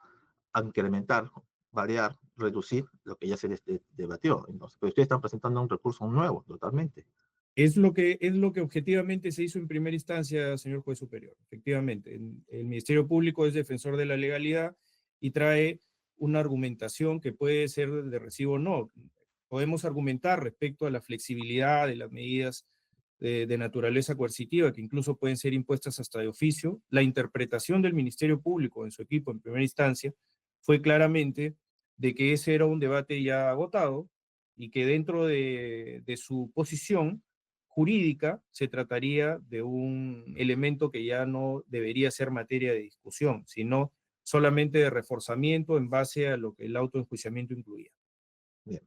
a incrementar, variar, reducir lo que ya se debatió. Entonces, pero ustedes están presentando un recurso nuevo, totalmente. Es lo que objetivamente se hizo en primera instancia, señor juez superior. Efectivamente, el Ministerio Público es defensor de la legalidad y trae una argumentación que puede ser de recibo o no. Podemos argumentar respecto a la flexibilidad de las medidas de naturaleza coercitiva, que incluso pueden ser impuestas hasta de oficio. La interpretación del Ministerio Público en su equipo en primera instancia fue claramente de que ese era un debate ya agotado y que dentro de su posición jurídica se trataría de un elemento que ya no debería ser materia de discusión, sino solamente de reforzamiento en base a lo que el autoenjuiciamiento incluía. Bien.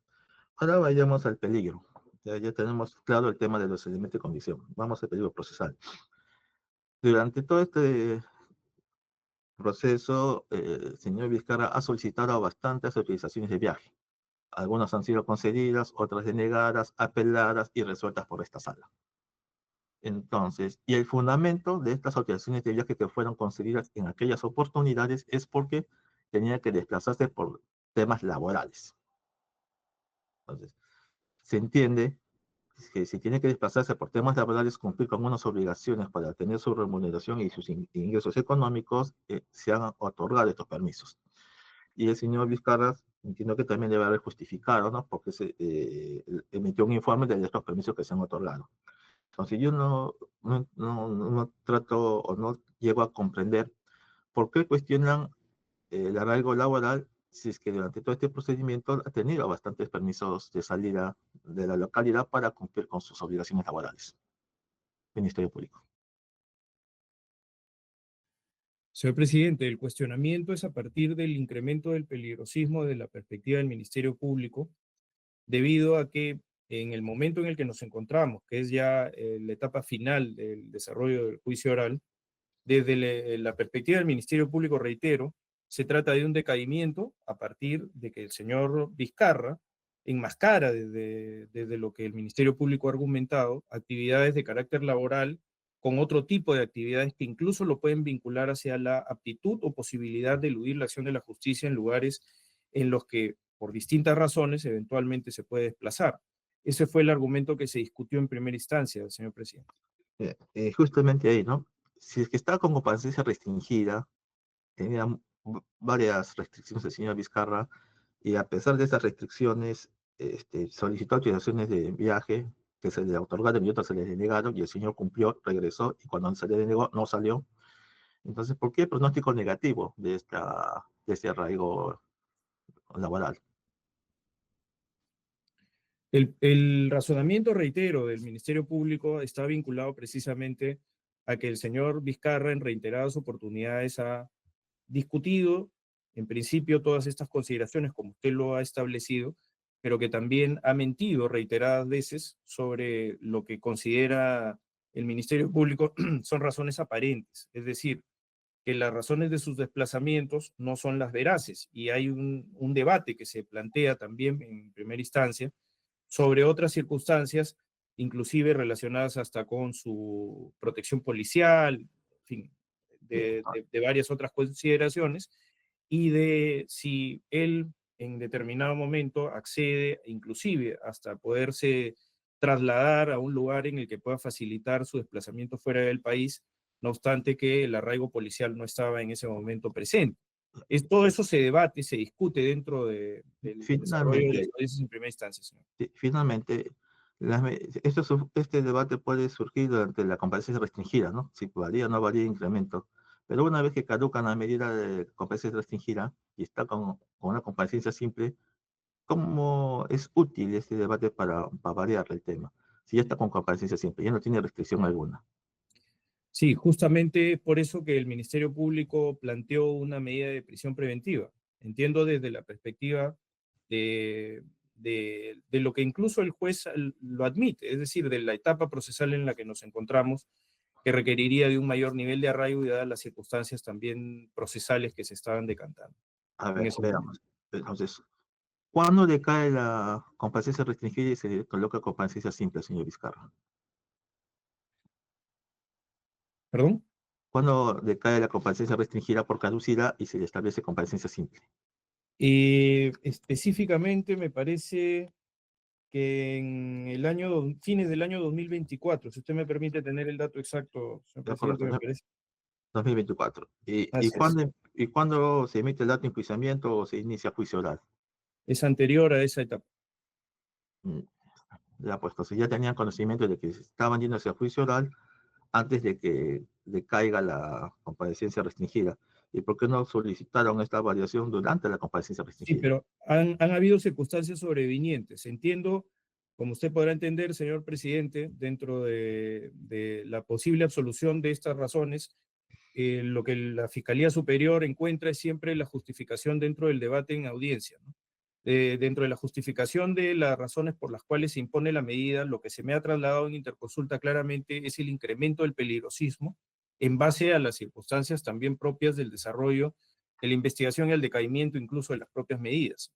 Ahora vayamos al peligro. Ya tenemos claro el tema de los elementos de condición. Vamos al peligro procesal. Durante todo este proceso, el señor Vizcarra ha solicitado bastantes autorizaciones de viaje. Algunas han sido concedidas, otras denegadas, apeladas y resueltas por esta sala. Entonces, y el fundamento de estas autorizaciones de viaje que fueron concedidas en aquellas oportunidades es porque tenía que desplazarse por temas laborales. Entonces, se entiende que si tiene que desplazarse por temas laborales, cumplir con unas obligaciones para tener su remuneración y sus ingresos económicos, se han otorgado estos permisos. Y el señor Vizcarra, entiendo que también debe haber justificado, ¿no? Porque se emitió un informe de estos permisos que se han otorgado. Entonces yo no trato o no llego a comprender por qué cuestionan el arraigo laboral si es que durante todo este procedimiento ha tenido bastantes permisos de salida de la localidad para cumplir con sus obligaciones laborales. Ministerio Público. Señor presidente, el cuestionamiento es a partir del incremento del peligrosismo de la perspectiva del Ministerio Público, debido a que en el momento en el que nos encontramos, que es ya la etapa final del desarrollo del juicio oral, desde la perspectiva del Ministerio Público, reitero, se trata de un decaimiento a partir de que el señor Vizcarra enmascara desde lo que el Ministerio Público ha argumentado, actividades de carácter laboral con otro tipo de actividades que incluso lo pueden vincular hacia la aptitud o posibilidad de eludir la acción de la justicia en lugares en los que, por distintas razones, eventualmente se puede desplazar. Ese fue el argumento que se discutió en primera instancia, señor presidente. Justamente ahí, ¿no? Si es que está con competencia restringida, tenía varias restricciones el señor Vizcarra, y a pesar de esas restricciones, solicitó autorizaciones de viaje que se le otorgaron y otras se le denegaron, y el señor cumplió, regresó, y cuando se le denegó, no salió. Entonces, ¿por qué el pronóstico negativo de este arraigo laboral? El razonamiento, reitero, del Ministerio Público está vinculado precisamente a que el señor Vizcarra en reiteradas oportunidades ha discutido, en principio, todas estas consideraciones como usted lo ha establecido, pero que también ha mentido reiteradas veces sobre lo que considera el Ministerio Público son razones aparentes, es decir, que las razones de sus desplazamientos no son las veraces y hay un debate que se plantea también en primera instancia sobre otras circunstancias, inclusive relacionadas hasta con su protección policial, en fin, de varias otras consideraciones, y de si él en determinado momento accede, inclusive hasta poderse trasladar a un lugar en el que pueda facilitar su desplazamiento fuera del país, no obstante que el arraigo policial no estaba en ese momento presente. Todo eso se debate, se discute dentro del desarrollo de las audiencias en primera instancia, señor. Finalmente, este debate puede surgir durante la comparecencia restringida, ¿no? Si varía o no varía incremento. Pero una vez que caduca la medida de comparecencia restringida y está con una comparecencia simple, ¿cómo es útil este debate para variar el tema? Si ya está con comparecencia simple, ya no tiene restricción alguna. Sí, justamente por eso que el Ministerio Público planteó una medida de prisión preventiva. Entiendo desde la perspectiva de lo que incluso el juez lo admite, es decir, de la etapa procesal en la que nos encontramos, que requeriría de un mayor nivel de arraigo y dadas las circunstancias también procesales que se estaban decantando. A en ver, ese veamos. Entonces, ¿cuándo decae la comparecencia restringida y se coloca comparecencia simple, señor Vizcarra? ¿Perdón? ¿Cuándo decae la comparecencia restringida por caducidad y se le establece comparecencia simple? Específicamente me parece que en el fines del año 2024, si usted me permite tener el dato exacto, señor De acuerdo, presidente, me parece. 2024. Así es. ¿Y cuándo se emite el dato de enjuiciamiento o se inicia juicio oral? Es anterior a esa etapa. Mm, Ya, pues, entonces ya tenían conocimiento de que estaban yendo hacia juicio oral antes de que decaiga la comparecencia restringida. ¿Y por qué no solicitaron esta variación durante la comparecencia Sí, restringida? pero han habido circunstancias sobrevinientes. Entiendo, como usted podrá entender, señor presidente, dentro de la posible absolución de estas razones, lo que la Fiscalía Superior encuentra es siempre la justificación dentro del debate en audiencia, ¿no? Dentro de la justificación de las razones por las cuales se impone la medida, lo que se me ha trasladado en interconsulta claramente es el incremento del peligrosismo en base a las circunstancias también propias del desarrollo de la investigación y el decaimiento incluso de las propias medidas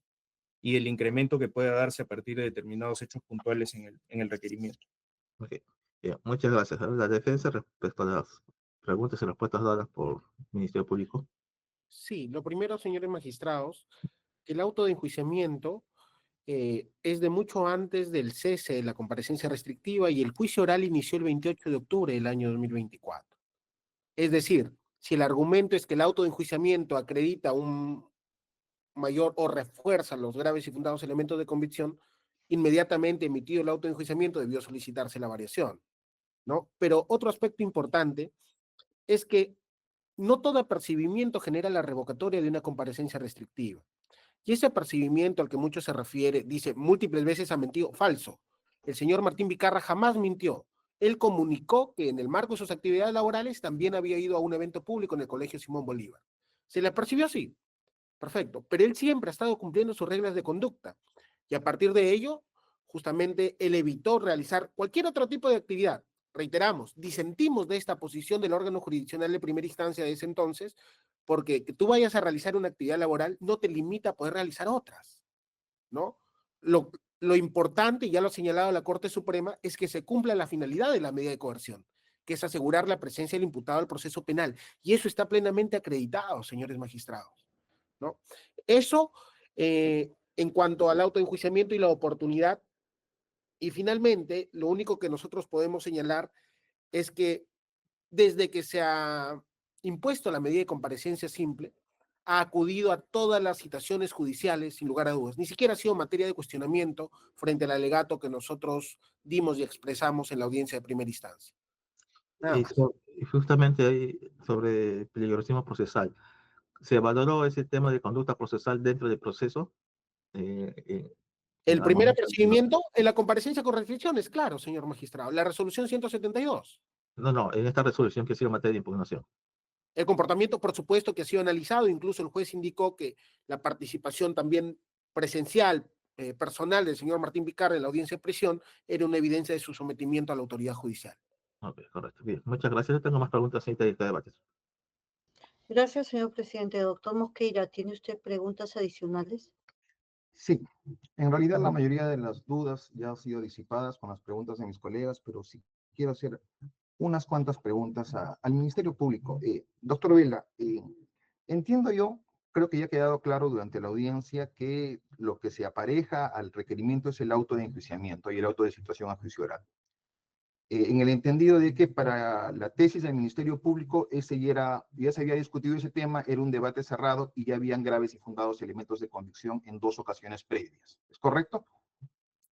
y el incremento que pueda darse a partir de determinados hechos puntuales en el requerimiento. Ok. Bien, muchas gracias. Ahora la defensa respecto a las preguntas y respuestas dadas por el Ministerio Público. Sí, lo primero, señores magistrados, que el auto de enjuiciamiento es de mucho antes del cese de la comparecencia restrictiva y el juicio oral inició el 28 de octubre del año 2024. Es decir, si el argumento es que el auto de enjuiciamiento acredita un mayor o refuerza los graves y fundados elementos de convicción, inmediatamente emitido el auto de enjuiciamiento debió solicitarse la variación, ¿no? Pero otro aspecto importante es que no todo apercibimiento genera la revocatoria de una comparecencia restrictiva. Y ese apercibimiento al que mucho se refiere, dice, múltiples veces ha mentido, falso. El señor Martín Vizcarra jamás mintió. Él comunicó que en el marco de sus actividades laborales también había ido a un evento público en el Colegio Simón Bolívar. ¿Se le apercibió así? Perfecto. Pero él siempre ha estado cumpliendo sus reglas de conducta. Y a partir de ello, justamente él evitó realizar cualquier otro tipo de actividad. Reiteramos, disentimos de esta posición del órgano jurisdiccional de primera instancia de ese entonces, porque que tú vayas a realizar una actividad laboral no te limita a poder realizar otras, ¿no? Lo importante, y ya lo ha señalado la Corte Suprema, es que se cumpla la finalidad de la medida de coerción, que es asegurar la presencia del imputado al proceso penal. Y eso está plenamente acreditado, señores magistrados, ¿no? Eso en cuanto al autoenjuiciamiento y la oportunidad. Y finalmente, lo único que nosotros podemos señalar es que desde que se ha impuesto la medida de comparecencia simple, ha acudido a todas las citaciones judiciales sin lugar a dudas. Ni siquiera ha sido materia de cuestionamiento frente al alegato que nosotros dimos y expresamos en la audiencia de primera instancia. Nada más. Y justamente ahí, sobre peligrosismo procesal, ¿se valoró ese tema de conducta procesal dentro del proceso? El Al primer momento apercibimiento en la comparecencia con restricciones, claro, señor magistrado, la resolución 172. no, en esta resolución que ha sido materia de impugnación. El comportamiento, por supuesto, que ha sido analizado, incluso el juez indicó que la participación también presencial, personal del señor Martín Vizcarra en la audiencia de prisión era una evidencia de su sometimiento a la autoridad judicial. Ok, correcto. Bien, muchas gracias. No tengo más preguntas, señorita directora de debates. Gracias, señor presidente. Doctor Mosqueira, ¿tiene usted preguntas adicionales? Sí, en realidad la mayoría de las dudas ya han sido disipadas con las preguntas de mis colegas, pero sí quiero hacer unas cuantas preguntas al Ministerio Público. Doctor Vela, entiendo yo, creo que ya ha quedado claro durante la audiencia que lo que se apareja al requerimiento es el auto de enjuiciamiento y el auto de situación a juicio oral. En el entendido de que para la tesis del Ministerio Público ya se había discutido ese tema, era un debate cerrado y ya habían graves y fundados elementos de convicción en 2 ocasiones previas. ¿Es correcto?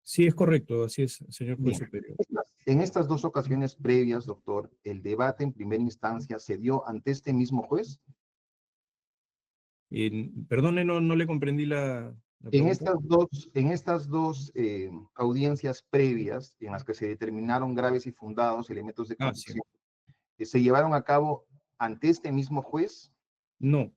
Sí, es correcto, así es, señor juez Bien. superior. En estas 2 ocasiones previas, doctor, ¿el debate en primera instancia se dio ante este mismo juez? Perdone, no le comprendí la En pregunta. estas dos audiencias previas, en las que se determinaron graves y fundados elementos de Ah, sí. convicción, ¿se llevaron a cabo ante este mismo juez? No,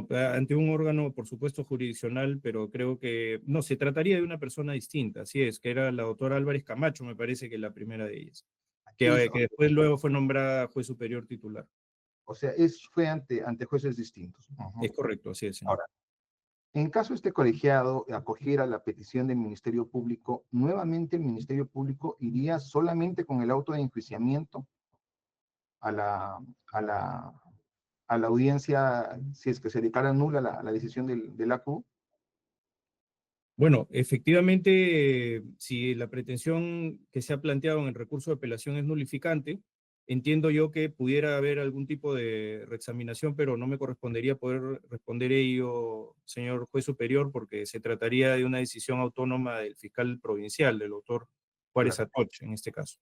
ante un órgano, por supuesto, jurisdiccional, pero creo que, no, se trataría de una persona distinta, así es, que era la doctora Álvarez Camacho, me parece que la primera de ellas, que después luego fue nombrada juez superior titular. O sea, fue ante jueces distintos. Es correcto, así es, señor. Ahora, en caso este colegiado acogiera la petición del Ministerio Público, nuevamente el Ministerio Público iría solamente con el auto de enjuiciamiento a la audiencia, si es que se declara nula la decisión del ACU. Bueno, efectivamente, si la pretensión que se ha planteado en el recurso de apelación es nulificante, entiendo yo que pudiera haber algún tipo de reexaminación, pero no me correspondería poder responder ello, señor juez superior, porque se trataría de una decisión autónoma del fiscal provincial, del doctor Juárez Claro. Atoche, en este caso.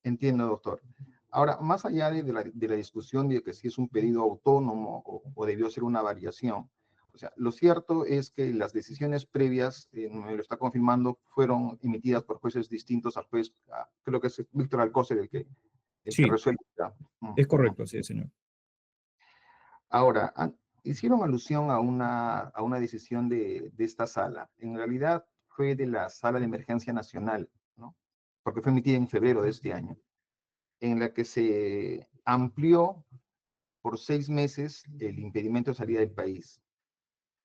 Entiendo, doctor. Ahora, más allá de la discusión de que si es un pedido autónomo o debió ser una variación, o sea, lo cierto es que las decisiones previas, me lo está confirmando, fueron emitidas por jueces distintos al juez, creo que es Víctor Alcócer el que Sí, resuelve. es correcto, así es, señor. Ahora, hicieron alusión a una decisión de esta sala. En realidad fue de la Sala de Emergencia Nacional, ¿no? Porque fue emitida en febrero de este año, en la que se amplió por 6 meses el impedimento de salida del país.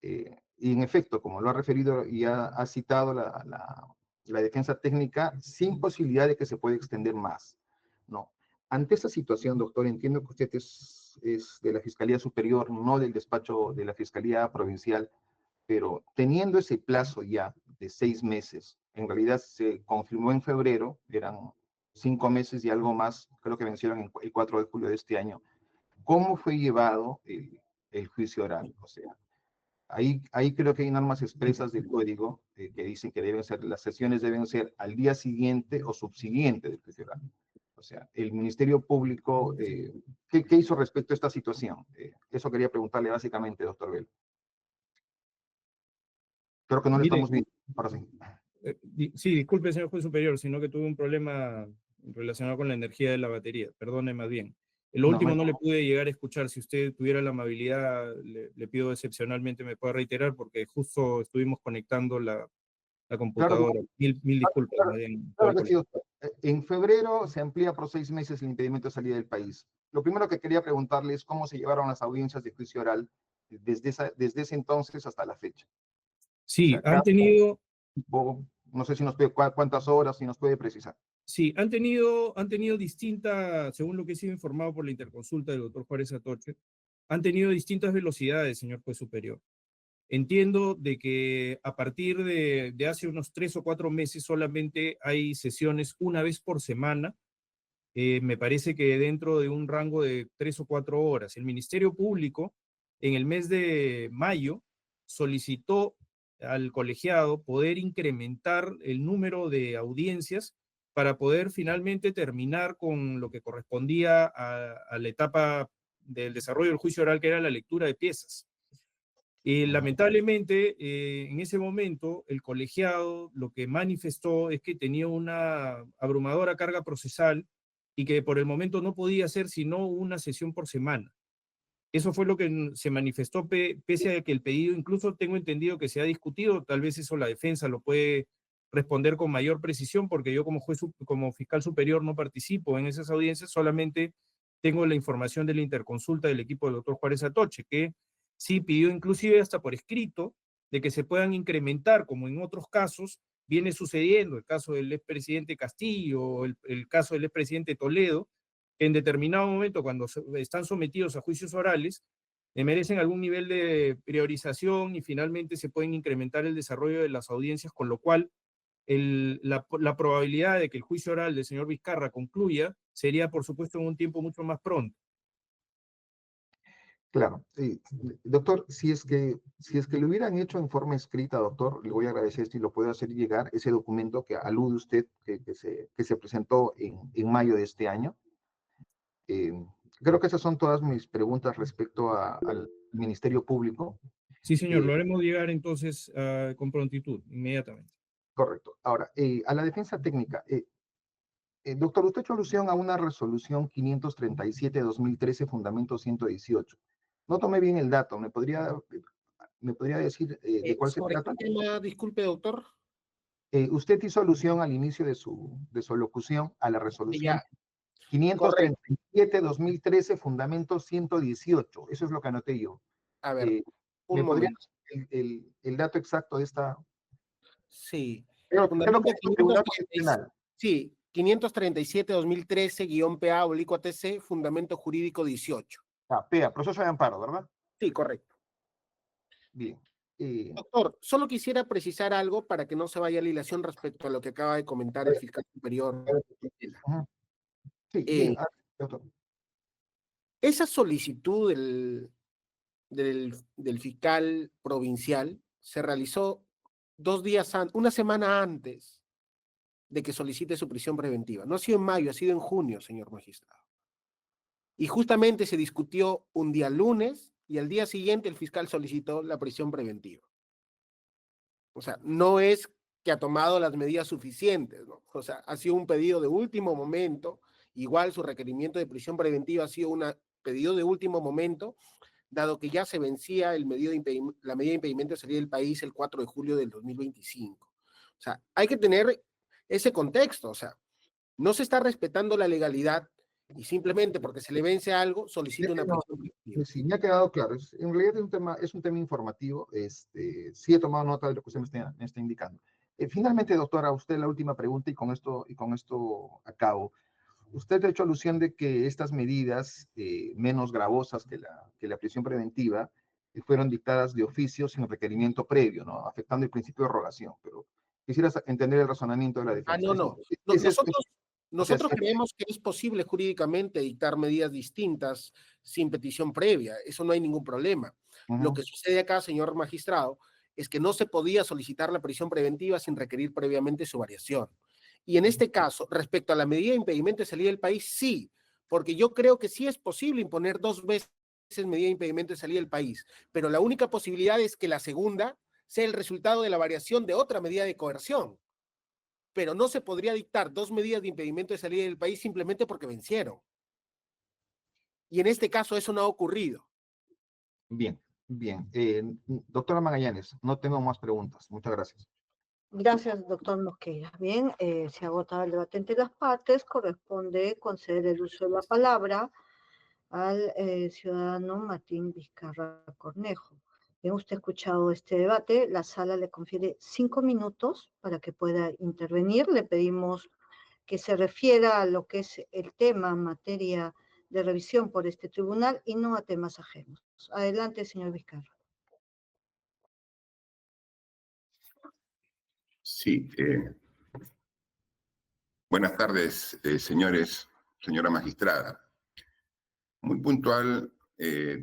Y en efecto, como lo ha referido y ha citado la defensa técnica, sin posibilidad de que se pueda extender más. No. Ante esta situación, doctor, entiendo que usted es de la Fiscalía Superior, no del despacho de la Fiscalía Provincial, pero teniendo ese plazo ya de 6 meses, en realidad se confirmó en febrero, eran 5 meses y algo más, creo que vencieron el 4 de julio de este año. ¿Cómo fue llevado el juicio oral? O sea, ahí creo que hay normas expresas del código que dicen que las sesiones deben ser al día siguiente o subsiguiente del juicio oral. O sea, el Ministerio Público, ¿qué hizo respecto a esta situación? Eso quería preguntarle básicamente, doctor Bell. Creo que no lo Mire, estamos viendo. Ahora sí. Sí, disculpe, señor juez superior, sino que tuve un problema relacionado con la energía de la batería. Perdone más bien. Lo último no le pude llegar a escuchar. Si usted tuviera la amabilidad, le pido excepcionalmente me pueda reiterar, porque justo estuvimos conectando la computadora. Claro, Mil disculpas. claro, más bien, claro que sí, doctor. En febrero se amplía por 6 meses el impedimento de salida del país. Lo primero que quería preguntarle es cómo se llevaron las audiencias de juicio oral desde ese entonces hasta la fecha. Sí, O sea, han tenido, no sé si nos puede, cuántas horas, si nos puede precisar. sí, han tenido distintas, según lo que he sido informado por la interconsulta del doctor Juárez Atoche, han tenido distintas velocidades, señor juez superior. Entiendo de que a partir de hace unos 3 o 4 meses solamente hay sesiones una vez por semana. Me parece que dentro de un rango de 3 o 4 horas. El Ministerio Público en el mes de mayo solicitó al colegiado poder incrementar el número de audiencias para poder finalmente terminar con lo que correspondía a la etapa del desarrollo del juicio oral, que era la lectura de piezas. Lamentablemente, en ese momento, el colegiado lo que manifestó es que tenía una abrumadora carga procesal y que por el momento no podía hacer sino una sesión por semana. Eso fue lo que se manifestó pese a que el pedido, incluso tengo entendido que se ha discutido, tal vez eso la defensa lo puede responder con mayor precisión, porque yo como fiscal superior no participo en esas audiencias, solamente tengo la información de la interconsulta del equipo del doctor Juárez Atoche, que sí pidió inclusive hasta por escrito de que se puedan incrementar, como en otros casos viene sucediendo, el caso del expresidente Castillo, el caso del expresidente Toledo, que en determinado momento, cuando están sometidos a juicios orales, merecen algún nivel de priorización y finalmente se pueden incrementar el desarrollo de las audiencias, con lo cual la probabilidad de que el juicio oral del señor Vizcarra concluya sería, por supuesto, en un tiempo mucho más pronto. Claro, doctor, si es que lo hubieran hecho en forma escrita, doctor, le voy a agradecer si lo puede hacer llegar, ese documento que alude usted, que se presentó en mayo de este año. Creo que esas son todas mis preguntas respecto al Ministerio Público. Sí, señor, lo haremos llegar entonces con prontitud, inmediatamente. Correcto. Ahora, a la defensa técnica. Doctor, usted ha hecho alusión a una resolución 537 de 2013, fundamento 118. No tomé bien el dato. ¿Me podría decir de cuál se ¿Sobre trata? qué tema, disculpe, doctor? Usted hizo alusión al inicio de su locución a la resolución Ya, 537 2013, fundamento 118. Eso es lo que anoté yo. a ver, ¿Me un podría momento. dar el dato exacto de esta? Sí. Creo que Fundamento es un tribunal 537, constitucional. sí, 537-2013-PA/TC, fundamento jurídico 18. PEA, proceso de amparo, ¿verdad? Sí, correcto. Bien. Doctor, solo quisiera precisar algo para que no se vaya la hilación respecto a lo que acaba de comentar el fiscal superior. Sí, bien. Doctor. Esa solicitud del fiscal provincial se realizó una semana antes de que solicite su prisión preventiva. No ha sido en mayo, ha sido en junio, señor magistrado. Y justamente se discutió un día lunes y al día siguiente el fiscal solicitó la prisión preventiva. O sea, no es que ha tomado las medidas suficientes, ¿no? O sea, ha sido un pedido de último momento. Igual su requerimiento de prisión preventiva ha sido un pedido de último momento, dado que ya se vencía la medida de impedimento de salir del país el 4 de julio del 2025. O sea, hay que tener ese contexto. O sea, no se está respetando la legalidad y simplemente porque se le vence algo, solicita una prisión preventiva. Sí, me ha quedado claro. En realidad es un tema informativo. Sí he tomado nota de lo que usted me está indicando. Finalmente, doctora, a usted la última pregunta y con esto acabo. Usted ha hecho alusión de que estas medidas menos gravosas que la prisión preventiva fueron dictadas de oficio sin requerimiento previo, ¿no? Afectando el principio de rogación. Pero quisiera entender el razonamiento de la defensa. No. Nosotros creemos que es posible jurídicamente dictar medidas distintas sin petición previa. Eso no hay ningún problema. Lo que sucede acá, señor magistrado, es que no se podía solicitar la prisión preventiva sin requerir previamente su variación. Y en este caso, respecto a la medida de impedimento de salida del país, sí, porque yo creo que sí es posible imponer 2 veces medida de impedimento de salida del país, pero la única posibilidad es que la segunda sea el resultado de la variación de otra medida de coerción. Pero no se podría dictar 2 medidas de impedimento de salida del país simplemente porque vencieron. Y en este caso eso no ha ocurrido. Bien. Doctora Magallanes, no tengo más preguntas. Muchas gracias. Gracias, doctor Mosquera. Bien, se ha agotado el debate entre las partes. Corresponde conceder el uso de la palabra al ciudadano Martín Vizcarra Cornejo. Bien, usted ha escuchado este debate. La sala le confiere 5 minutos para que pueda intervenir. Le pedimos que se refiera a lo que es el tema en materia de revisión por este tribunal y no a temas ajenos. Adelante, señor Vizcarra. Sí. Buenas tardes, señores, señora magistrada. Muy puntual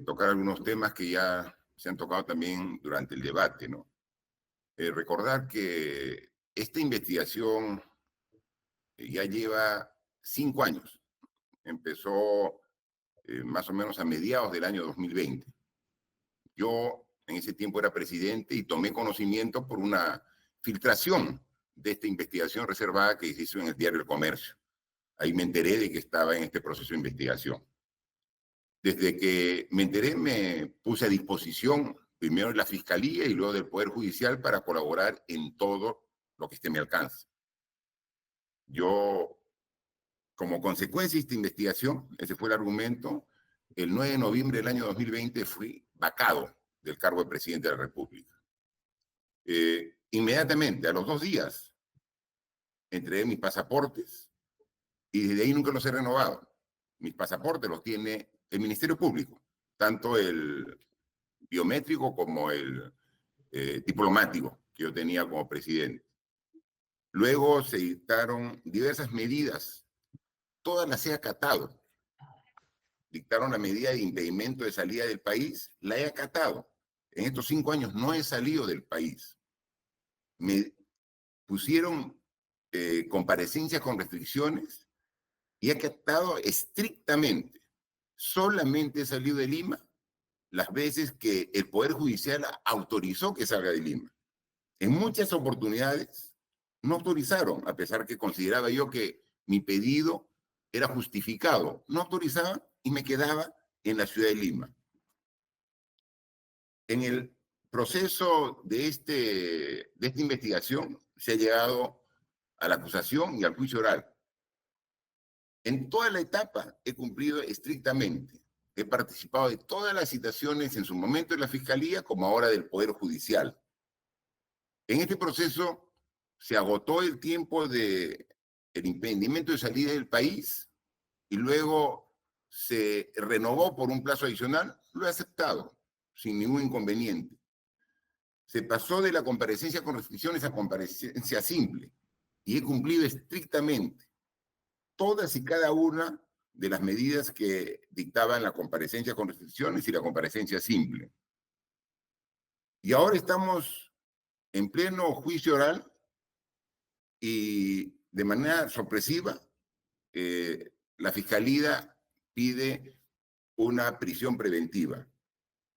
tocar algunos temas que ya se han tocado también durante el debate, ¿no? Recordar que esta investigación ya lleva 5 años. Empezó más o menos a mediados del año 2020. Yo en ese tiempo era presidente y tomé conocimiento por una filtración de esta investigación reservada que se hizo en el diario El Comercio. Ahí me enteré de que estaba en este proceso de investigación. Desde que me enteré, me puse a disposición primero de la Fiscalía y luego del Poder Judicial para colaborar en todo lo que esté a mi alcance. Yo, como consecuencia de esta investigación, ese fue el argumento, el 9 de noviembre del año 2020 fui vacado del cargo de presidente de la República. Inmediatamente, a los 2 días, entregué mis pasaportes y desde ahí nunca los he renovado. Mis pasaportes los tiene el Ministerio Público, tanto el biométrico como el diplomático que yo tenía como presidente. Luego se dictaron diversas medidas, todas las he acatado. Dictaron la medida de impedimento de salida del país, la he acatado. En estos 5 años no he salido del país. Me pusieron comparecencias con restricciones y he acatado estrictamente. Solamente he salido de Lima las veces que el Poder Judicial autorizó que salga de Lima. En muchas oportunidades no autorizaron, a pesar que consideraba yo que mi pedido era justificado. No autorizaban y me quedaba en la ciudad de Lima. En el proceso de esta investigación se ha llegado a la acusación y al juicio oral. En toda la etapa he cumplido estrictamente. He participado de todas las citaciones en su momento de la Fiscalía como ahora del Poder Judicial. En este proceso se agotó el tiempo del impedimento de salida del país y luego se renovó por un plazo adicional. Lo he aceptado sin ningún inconveniente. Se pasó de la comparecencia con restricciones a comparecencia simple y he cumplido estrictamente todas y cada una de las medidas que dictaban la comparecencia con restricciones y la comparecencia simple. Y ahora estamos en pleno juicio oral y de manera sorpresiva la Fiscalía pide una prisión preventiva,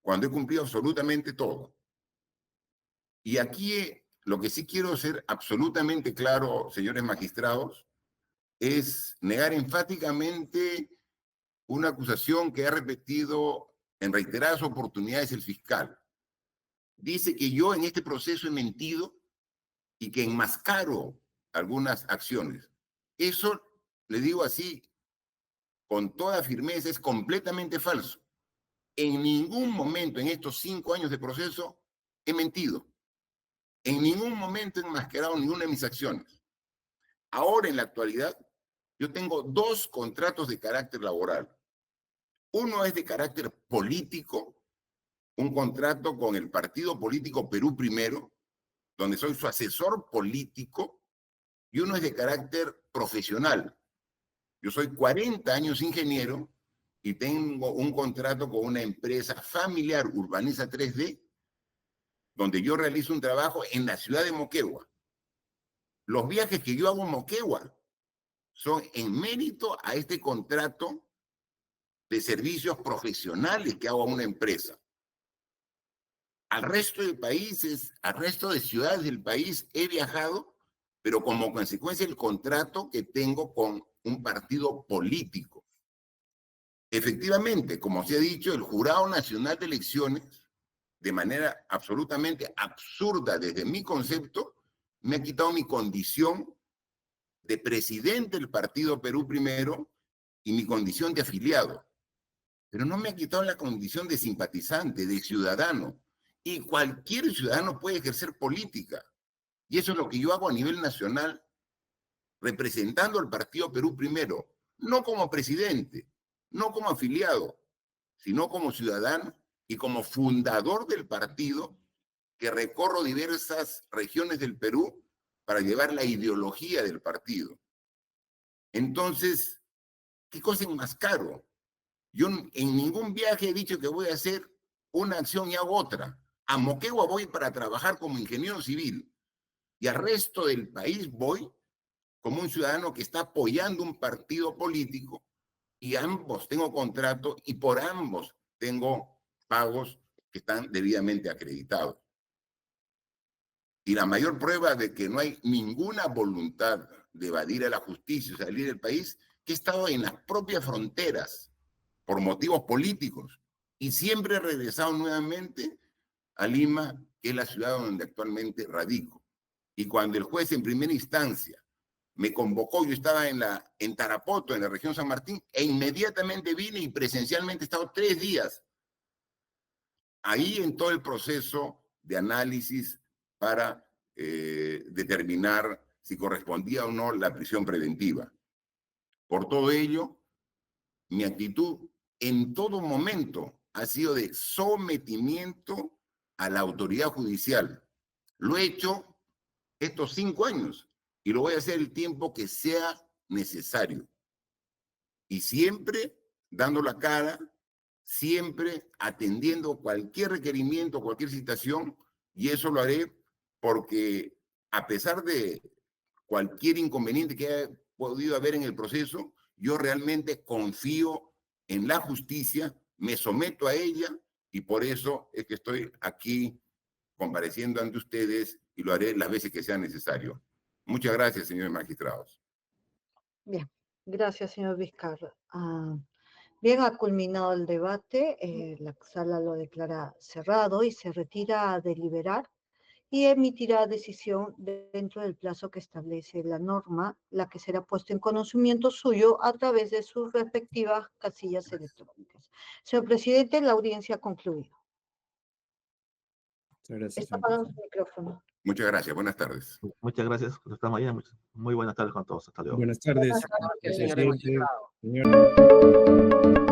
cuando he cumplido absolutamente todo. Y aquí lo que sí quiero ser absolutamente claro, señores magistrados, es negar enfáticamente una acusación que ha repetido en reiteradas oportunidades el fiscal. Dice que yo en este proceso he mentido y que enmascaro algunas acciones. Eso, le digo así, con toda firmeza, es completamente falso. En ningún momento en estos 5 años de proceso he mentido. En ningún momento he enmascarado ninguna de mis acciones. Ahora, en la actualidad, yo tengo 2 contratos de carácter laboral. Uno es de carácter político, un contrato con el partido político Perú Primero, donde soy su asesor político, y uno es de carácter profesional. Yo soy 40 años ingeniero y tengo un contrato con una empresa familiar, Urbaniza 3D, donde yo realizo un trabajo en la ciudad de Moquegua. Los viajes que yo hago en Moquegua son en mérito a este contrato de servicios profesionales que hago a una empresa. Al resto de países, al resto de ciudades del país he viajado, pero como consecuencia del contrato que tengo con un partido político. Efectivamente, como se ha dicho, el Jurado Nacional de Elecciones, de manera absolutamente absurda desde mi concepto, me ha quitado mi condición de presidente del partido Perú Primero y mi condición de afiliado. Pero no me ha quitado la condición de simpatizante, de ciudadano. Y cualquier ciudadano puede ejercer política. Y eso es lo que yo hago a nivel nacional, representando al partido Perú Primero, no como presidente, no como afiliado, sino como ciudadano y como fundador del partido, que recorro diversas regiones del Perú para llevar la ideología del partido. Entonces, ¿qué cosa enmascaro? Yo en ningún viaje he dicho que voy a hacer una acción y hago otra. A Moquegua voy para trabajar como ingeniero civil y al resto del país voy como un ciudadano que está apoyando un partido político y ambos tengo contrato y por ambos tengo pagos que están debidamente acreditados. Y la mayor prueba de que no hay ninguna voluntad de evadir a la justicia y salir del país, que he estado en las propias fronteras por motivos políticos y siempre he regresado nuevamente a Lima, que es la ciudad donde actualmente radico. Y cuando el juez en primera instancia me convocó, yo estaba en Tarapoto, en la región San Martín, e inmediatamente vine y presencialmente he estado 3 días ahí en todo el proceso de análisis para determinar si correspondía o no la prisión preventiva. Por todo ello, mi actitud en todo momento ha sido de sometimiento a la autoridad judicial. Lo he hecho estos 5 años y lo voy a hacer el tiempo que sea necesario. Y siempre dando la cara, siempre atendiendo cualquier requerimiento, cualquier citación, y eso lo haré porque a pesar de cualquier inconveniente que haya podido haber en el proceso, yo realmente confío en la justicia, me someto a ella y por eso es que estoy aquí compareciendo ante ustedes y lo haré las veces que sea necesario. Muchas gracias, señores magistrados. Bien, gracias, señor Vizcarra. Bien, ha culminado el debate, la sala lo declara cerrado y se retira a deliberar y emitirá decisión dentro del plazo que establece la norma, la que será puesta en conocimiento suyo a través de sus respectivas casillas electrónicas. Señor presidente, la audiencia ha concluido. Muchas gracias, Está señor apagado su presidente. micrófono. Muchas gracias. Buenas tardes. Muchas gracias. Hasta mañana. Muy buenas tardes con todos. Hasta luego. Buenas tardes, Gracias, señor señores presidente. magistrados. Señor...